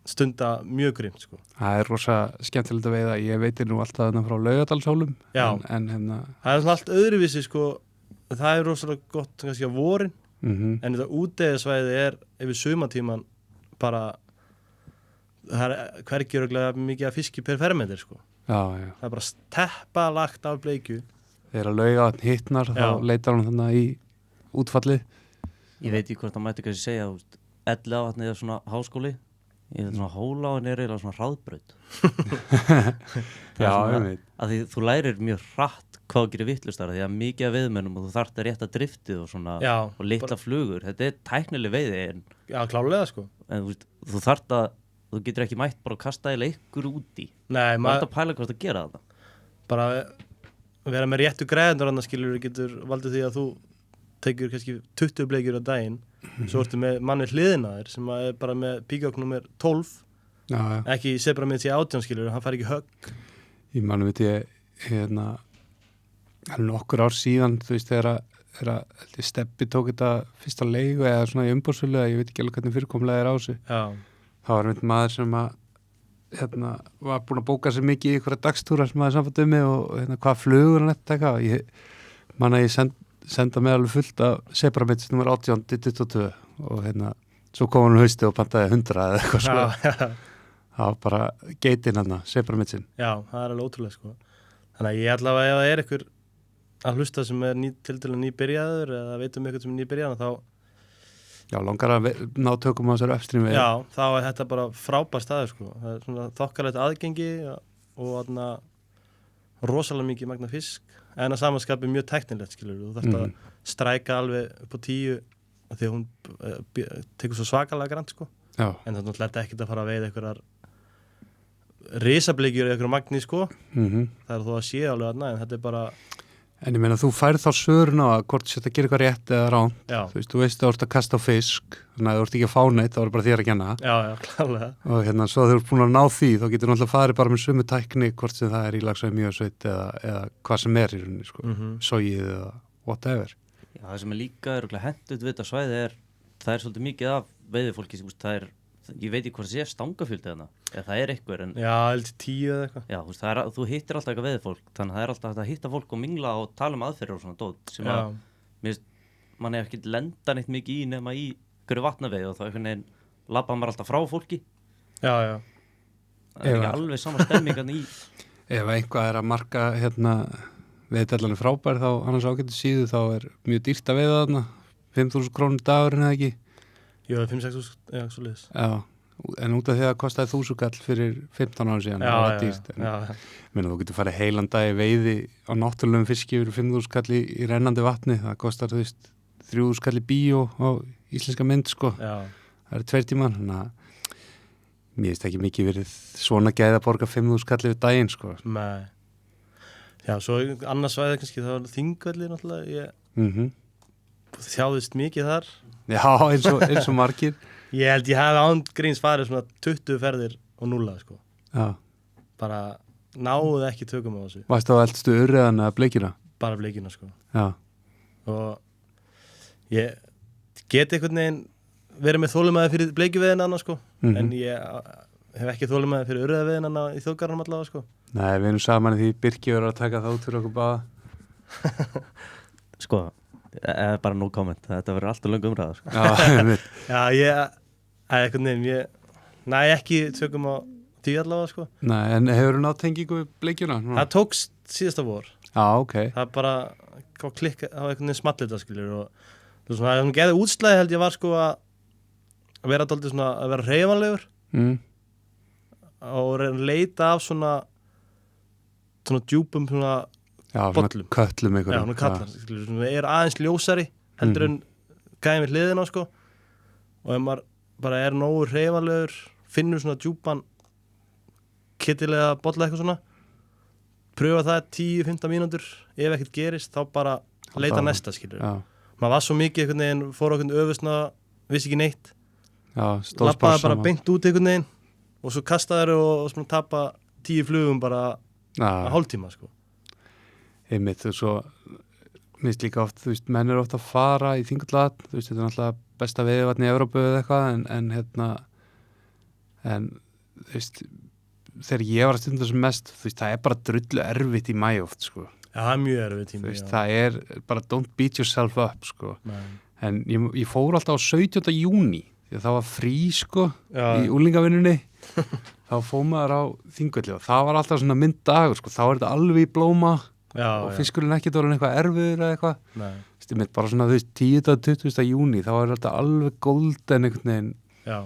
stunda mjög grimt, sko. Það er rosa skemmtilegt að veiða. Ég veitir nú alltaf þarna frá Laugardalshólum. Já. En hérna... Það er svona allt öðruvísi, sko. Það er rosalega gott kannski á vorin. En þetta útegasvæði er yfir sumatíman bara... Það er hvergi örugglega mikið að fiski per fermetri, sko. Já. Það er bara steppa lagt af bleikju. Þegar að Laugarvatn hittnar, þá leitar hann þannig í útfallið. Ég veit ekki hvort það mætti kannski segja, Elliðavatnið er svona háskóli, ég veit svona Hóláin er eiginlega svona hraðbraut. Já, ég veit. Því þú lærir mjög hratt hvað gerir vittlust þar, því að mikið af veiðmönnum og þú þarft að rétta driftið og svona, og litla flugur. Þetta er tæknileg veiði. Já, klálega, sko. En þú þarft að, þú getur ekki mætt bara að kasta eða ykkur úti. Nei, maður þarft að pæla hvort að gera þetta. Bara vera með réttu græðendur annars skilur getur valdið því að þú tekur kannski 20 bleikjur á daginn, svo ertu með manni hliðina þér sem er bara með píkák nummer 12, ekki sebra með því 18 skilur, hann fær ekki högg. Ég mann veit ég, hérna, nokkur ár síðan, þú veist, þegar Stebbi tók þetta fyrsta leigu eða svona í umbúrsölu, ég veit ekki alveg hvernig fyrirkomlega er á sig. Já. Það var einhvern maður sem að var búin að bóka sér mikið í einhverja dagstúra sem maður samfætt mig og hvað flugur hann eftir eitthvað. Ég man að ég senda mig alveg fullt af Sebramitts nr. 18-22 og svo kom hann hausti og pantaði 100 eða eitthvað, sko. Það var bara geitin hann, Sebramittsinn. Já, það er alveg ótrúlega, sko. Þannig að ég allavega ef það er einhver að hlusta sem er til dæla nýbyrjaður eða veitum eitthvað sem er nýbyrjaður þá Já, langar að ná tökum á þessari uppstrím við. Já, þá er þetta bara frábær staður, sko. Það er svona þokkalegt aðgengi og rosalega mikið magna fisk en að samanskapi mjög teknilegt, skilur. Þú þarft að stræka alveg upp á 10 því að hún tekur svo svakalega grannt, sko. Já. En það er náttúrulega ekkert að fara að veiða einhverjar risableikjur eða einhverjar magni, sko. Það er þó að sé alveg en þetta er bara En ég meina, þú færð þá svörun á að hvort þetta gerir eitthvað rétt eða ránt. Já, Þú veist að þú ert að kasta á fisk, þannig að þú ert ekki að fá neitt, þá er bara þér að kenna. já, klálega. Og svo þegar þú ert búin að ná því, þá getur náttúrulega farið bara með sömu tækni, hvort sem það er í Laxá Mývatnssveit eða hvað sem er í rauninni, sko. Sogið eða whatever. Já, það sem er líka hentugt við þetta svæði það er svolítið mikið af veiðifólki, það er, ég veit ekki hvað það sé stangafjöldi þarna, eða það er einhver en Já, heldur 10 eða eitthvað. já, þú hittir alltaf eitthvað veiðifólk, þannig að það er alltaf hægt að hitta fólk og mingla og tala um aðferðir og svona dót sem að, mér finnst, mann er ekki lenda neitt mikið í nema í hverju vatnaveið og þá einhvern veginn labba maður alltaf frá fólki. Já. Það er ekki alveg sama stemmingan í. Ef eitthvað er að marka veiðdellan er frábær, þá annars ágættu síðu, þá er mjög dýrt að veiða þarna, 5.000 krónur dagurinn eða ekki. Jú, 5-6 já, svo liðis. Já, en út af því að kostaði 1.000 kall fyrir 15 ára síðan, það var dýrt. Meina, þú getur farið heilan dag í veiði á náttúrulegum fiski fyrir 5.000 kall í rennandi vatni, það kostar 3.000 kall í bíó á íslenska mynd, sko. Já. Það eru 2 tímar, þannig að mér finnst ekki mikið verið svona gæði að borga 5.000 kall yfir daginn, sko. Nei. Já, svo annars svæði kannski, það var Þingvellir náttúrulega, ég þjáðist mikið þar. Já, eins og margir. Ég held ég hafi ángríns farið svona 20 ferðir og 0, sko. Já. Bara náðu ekki tökum á þessu. Varstu á eldstu urriðan eða bleikina? Bara bleikina, sko. Já. Og ég geti einhvern veginn verið með þolinmæði fyrir bleikjuveðina annars, sko. En ég hef ekki þolinmæði fyrir urriðaveðina í þjóðgarðanum allavega, sko. Nei, við erum saman í því Birkir verður að taka það út fyrir okkur báða. Sko, bara no comment, þetta verður alltaf löng umræða, sko. Já, ég einhvern veginn, ég næ ekki tökum á því allavega, sko. Nei, en hefur þú nátt tengingu við bleikjuna? Það tókst síðasta vor. Já, ok. Það bara klikka á einhvern veginn smallið það, skiljur, og svona, það geði útslæði held ég var, sko, að vera dálítið svona, að vera hreyfanlegur og leita af svona djúpum svona bollum. Köllum einhverjum. Já, svona kallar, skiljur, svona er aðeins ljósari heldur en gæði við hliðina, sko, og ef maður bara er nógu hreyfanlegur, finnur svona djúpan kittilega bolla eitthvað svona, pröfa það 10-15 mínútur, ef ekkert gerist þá bara leita næsta, skiljur. Maður var svo mikið einhvern veginn, fór okkur öfusna, vissi ekki neitt. Já, lappaði bara beint út einhvern veginn og svo kastaði og svona tapa 10 flugum bara að hálftíma, sko. Einmitt, og svo minnst líka oft, þú veist, menn eru oft að fara í Þingvellat, þú veist, þetta er náttúrulega besta veiðivatn í Evrópu eða eitthvað, en þú veist, þegar ég var að stunda sem mest, þú veist, það er bara drullu erfitt í maí oft, sko. Já, það er mjög erfitt tími. Þú veist, það er bara don't beat yourself up, sko. En ég fór alltaf á 17. júní, því að það var frí, sko, í úlingavinnunni. Þá fór maður á Þingvelli og það var alltaf svona dagur, sko, þá er þetta alveg í blóma og fiskurinn ekkert orðinn eitthvað erfiður eða eitthvað. Þú veist, bara svona, þú veist, 10-20. júní, þá er þetta alveg golden einhvern veginn. Já.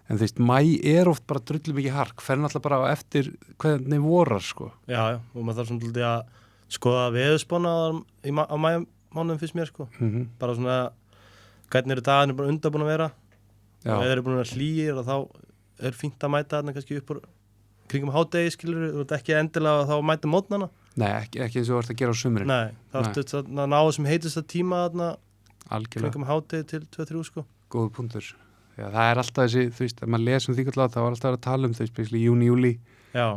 En þú veist, maí er oft bara drullu mikið hark, fer náttúrulega bara eftir hvernig vorar, sko. Já, og maður þarf svona að skoða veðurspána á maímánuðum fyrst mér, sko. Bara svona, hvernig eru dagarnir bara undan búin að vera. Og ef þeir eru búin að hlýir og þá er fínt að mæta þarna kannski upp úr kringum hádegi, skilur, þú ert ekki endilega að þá mæta mótnana. Nei, ekki eins og þú ert að gera á sumrin. Nei, þá ertu að ná þessum heitasta tíma þarna kringum hádegi til 2-3, sko. Góður punktur. Já, það er alltaf þessi, þú veist, ef maður les Þingvellat, þá var alltaf að tala þú veist, júni, júli. Já.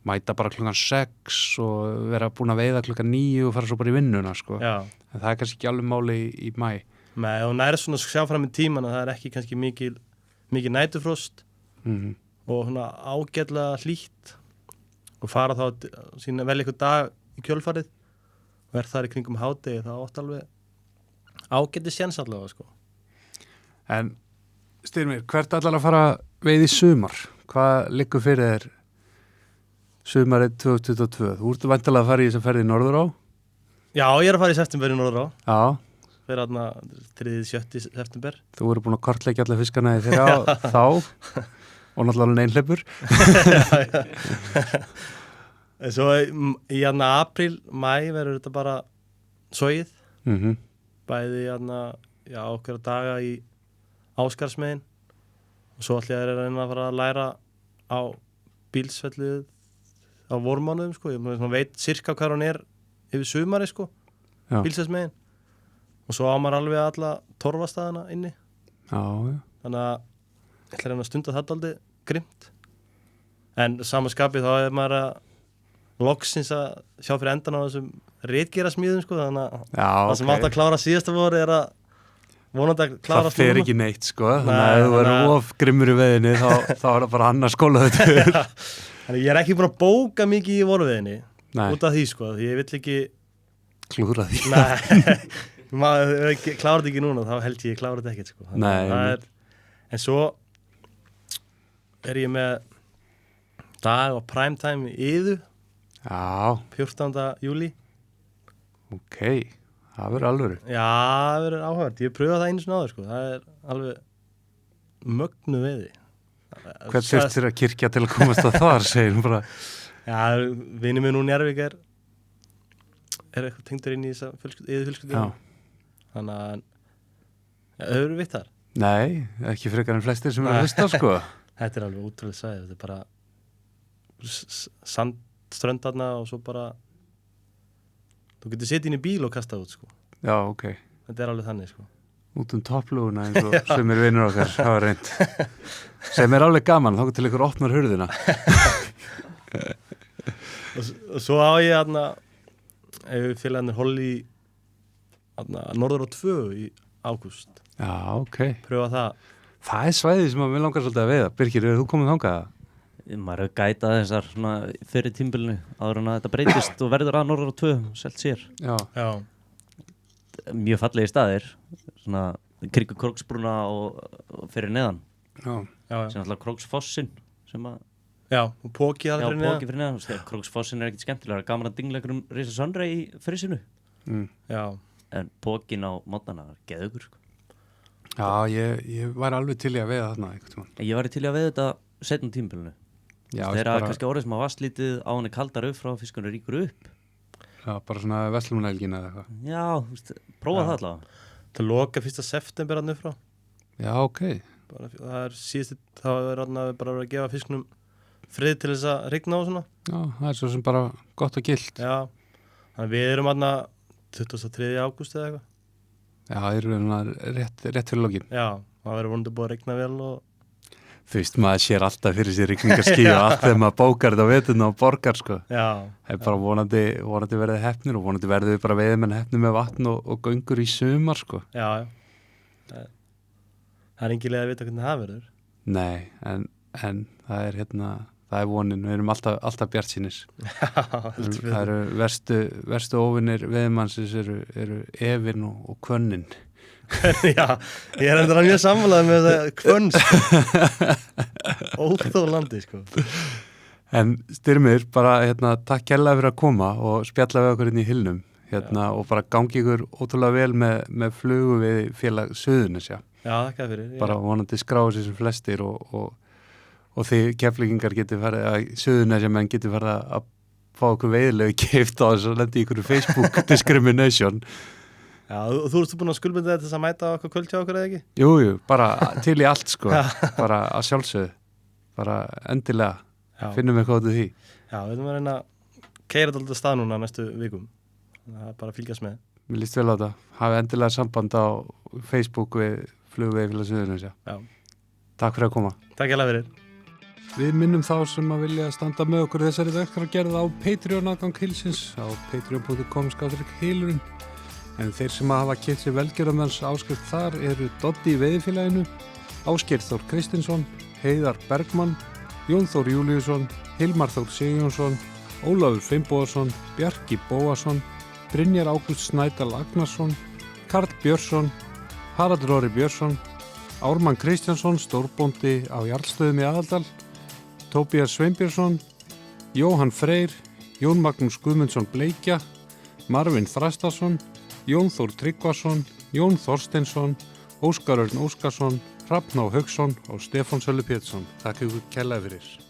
Mæta bara klukkan 6 og vera búin að veiða klukkan 9 og fara svo bara í vinnuna, sko. Já. En það er kannski ekki alveg máli í maí. Nei, og nær svona sjá fram í tíman að það er ekki kannski mikið næturfrost og svona ágætlega hlýtt og fara þá sína vel eitthvað dag í kjölfarið og er þar í kringum hádegi, það átt alveg ágæti séns allavega, sko. En Styrmir, hvert allar að fara veið í sumar? Hvað liggur fyrir þér sumarið 2022? Þú ert væntanlega að fara í þess að ferði í Norðurá? Já, ég er að fara í september í Norðurá. Já. Fyrir aðna 3-7. september. Þú eru búin að kortleggja allar fiskana í þeirra þá og náttúrulega einhleipur. En svo í aðna apríl, mæ verður þetta bara sogið. Bæði aðna, okkur að daga í Áskarsmegin og svo ætla ég að reyna að fara að læra á bílsfellið á vormánuðum, sko. Ég veit sirka hvað hún er yfir sumari, sko. Já. bílsesmegin og svo á maður alveg alla torfastaðana inni Já. þannig að ég ætla að reyna að stunda þetta aldrei grimt en samanskapið þá maður að loksins að sjá fyrir endan á þessum ritgera smíðum sko, þannig að það sem átt að klára síðasta voru að vonandi að klára það fer ekki neitt sko þannig að ef þú verður of grimmur í veðinni þá er það bara annar skólaðutur þannig ég ekki búin að bóka mikið í voruveðinni út af því sko því ég vill ekki klúra því maður klára þetta ekki núna þá held ég klára þetta ekkert sko en svo ég með dag og primetime í Iðu 14. júli ok, það verður alvöru já, það verður áhugavert, ég pröfa það einu sinni áður sko, það alveg mögnu veiði hvern þurftir að kirkja til að komast að þar segir bara já, vinur minn úr Njarðvík er eitthvað tengdur inn í þessa fjölskyldu þannig að þau eru vitt þar nei, ekki frekar en flestir sem eru að hlusta sko þetta er alveg útrúlega sæð þetta er bara sandströndarna og svo bara þú getur setið inn í bíl og kastað út sko já, ok þetta er alveg þannig sko út topplúguna eins og sem er vinnur okkar hafa reynd sem er alveg gaman, þá til ykkur opnar hurðina og svo á ég ef félagarnir Holly norður á 2 í ágúst já, ok pröfa það er svæðið sem við langar svolítið að veiða Birkir, eru þú komið þangað? Maður hefur gætað þessar fyrir tímbilinu áður en að þetta breytist og verður að norður á 2 selt sér já. Mjög fallegi staðir svona kringu Króksbrúna og fyrir neðan sem alltaf Króksfossin sem að já, og Póki fyrir neðan Króksfossin er ekkert skemmtilega gaman að dingla ykkur Risa Sönra í frissinu en Pókin á mótnana geðugur sko. Já, ég var alveg til í að veiða þarna ég var til í að veiða þetta setnum tímbilinu þegar bara kannski orðið sem að vasslítið á henni kaldar upp frá fiskunum ríkur upp já, bara svona verslunarhelgina eða eitthvað já, prófa það allavega það loka 1. september hann upp frá já, ok bara, það er síðust þá er bara að gefa fiskunum frið til þess að rigna og svona já, það er svo sem bara gott og gilt já, þannig við erum 23. ágúst eða eitthvað já, rétt fyrir lokin já, það verður vonandi búið að rigna vel og þú veist, maður sér alltaf fyrir sér rigningarský og allt þegar maður bókar þetta á vetuna og borgar sko já, það er bara vonandi verðið hefnir og vonandi verðið bara veiðmenn hefnir með vatn og göngur í sumar sko já það er engin leið að vita hvernig það verður nei, en það er það er vonin, við erum alltaf bjartsýnis það eru verstu óvinir veiðmannsins eru Evin og Kvönnin já, ég er endur mjög samfélagið með það Kvönn óþólandi sko en Styrmir, bara takk kærlega fyrir að koma og spjalla við okkur inn í Hylnum og bara gangi ykkur ótrúlega vel með flugu við félag Suðurnes já, þakka fyrir bara vonandi skráa sér sem flestir og þið keflingingar getur farið að Suðurnes menn getur farið að fá okkur veiðilegu keift á þess að lendi ykkur Facebook discrimination já, og þú erstu búin að skuldbinda þetta til þess að mæta okkur kvöld hjá okkur eða ekki? Jú, bara til í allt sko bara að sjálfsögðu bara endilega finnum við hvað til því já, við erum að reyna að keyra þetta alltaf stað núna næstu vikum það er bara að fylgjast með mér líst vel á þetta, hafi endilega samband á Facebook við flugveiðfélag Suðurnes takk fyrir að koma takk hérlega fyrir Við minnum þá sem að vilja standa með okkur þessari vegfargerð á Patreon aðgang Hylsins á patreon.com/Hylurinn en þeir sem að hafa keypt sér velgjörðarmanns áskrift þar eru Doddi í veiðifélaginu, Ásgeir Þór Kristinsson, Heiðar Bergmann, Jón Þór Júlíusson, Hilmar Þór Sigjónsson, Ólafur Finnbogason, Bjarki Bóasson, Brynjar Ágúst Snædal Agnarsson, Karl Björnsson, Haraldur Orri Björnsson, Ármann Kristjánsson, stórbóndi á Jarlstöðum í Aðaldal, Tóbías Sveinbjörnsson, Jóhann Freyr, Jón Magnús Guðmundsson Bleikja, Marvin Þrastason, Jón Þór Tryggvason, Jón Þorsteinsson, Óskar Örn Óskarsson, Hrafn Á Hauksson og Stefán Sölvi Pétursson. Takk ykkur kærlega fyrir.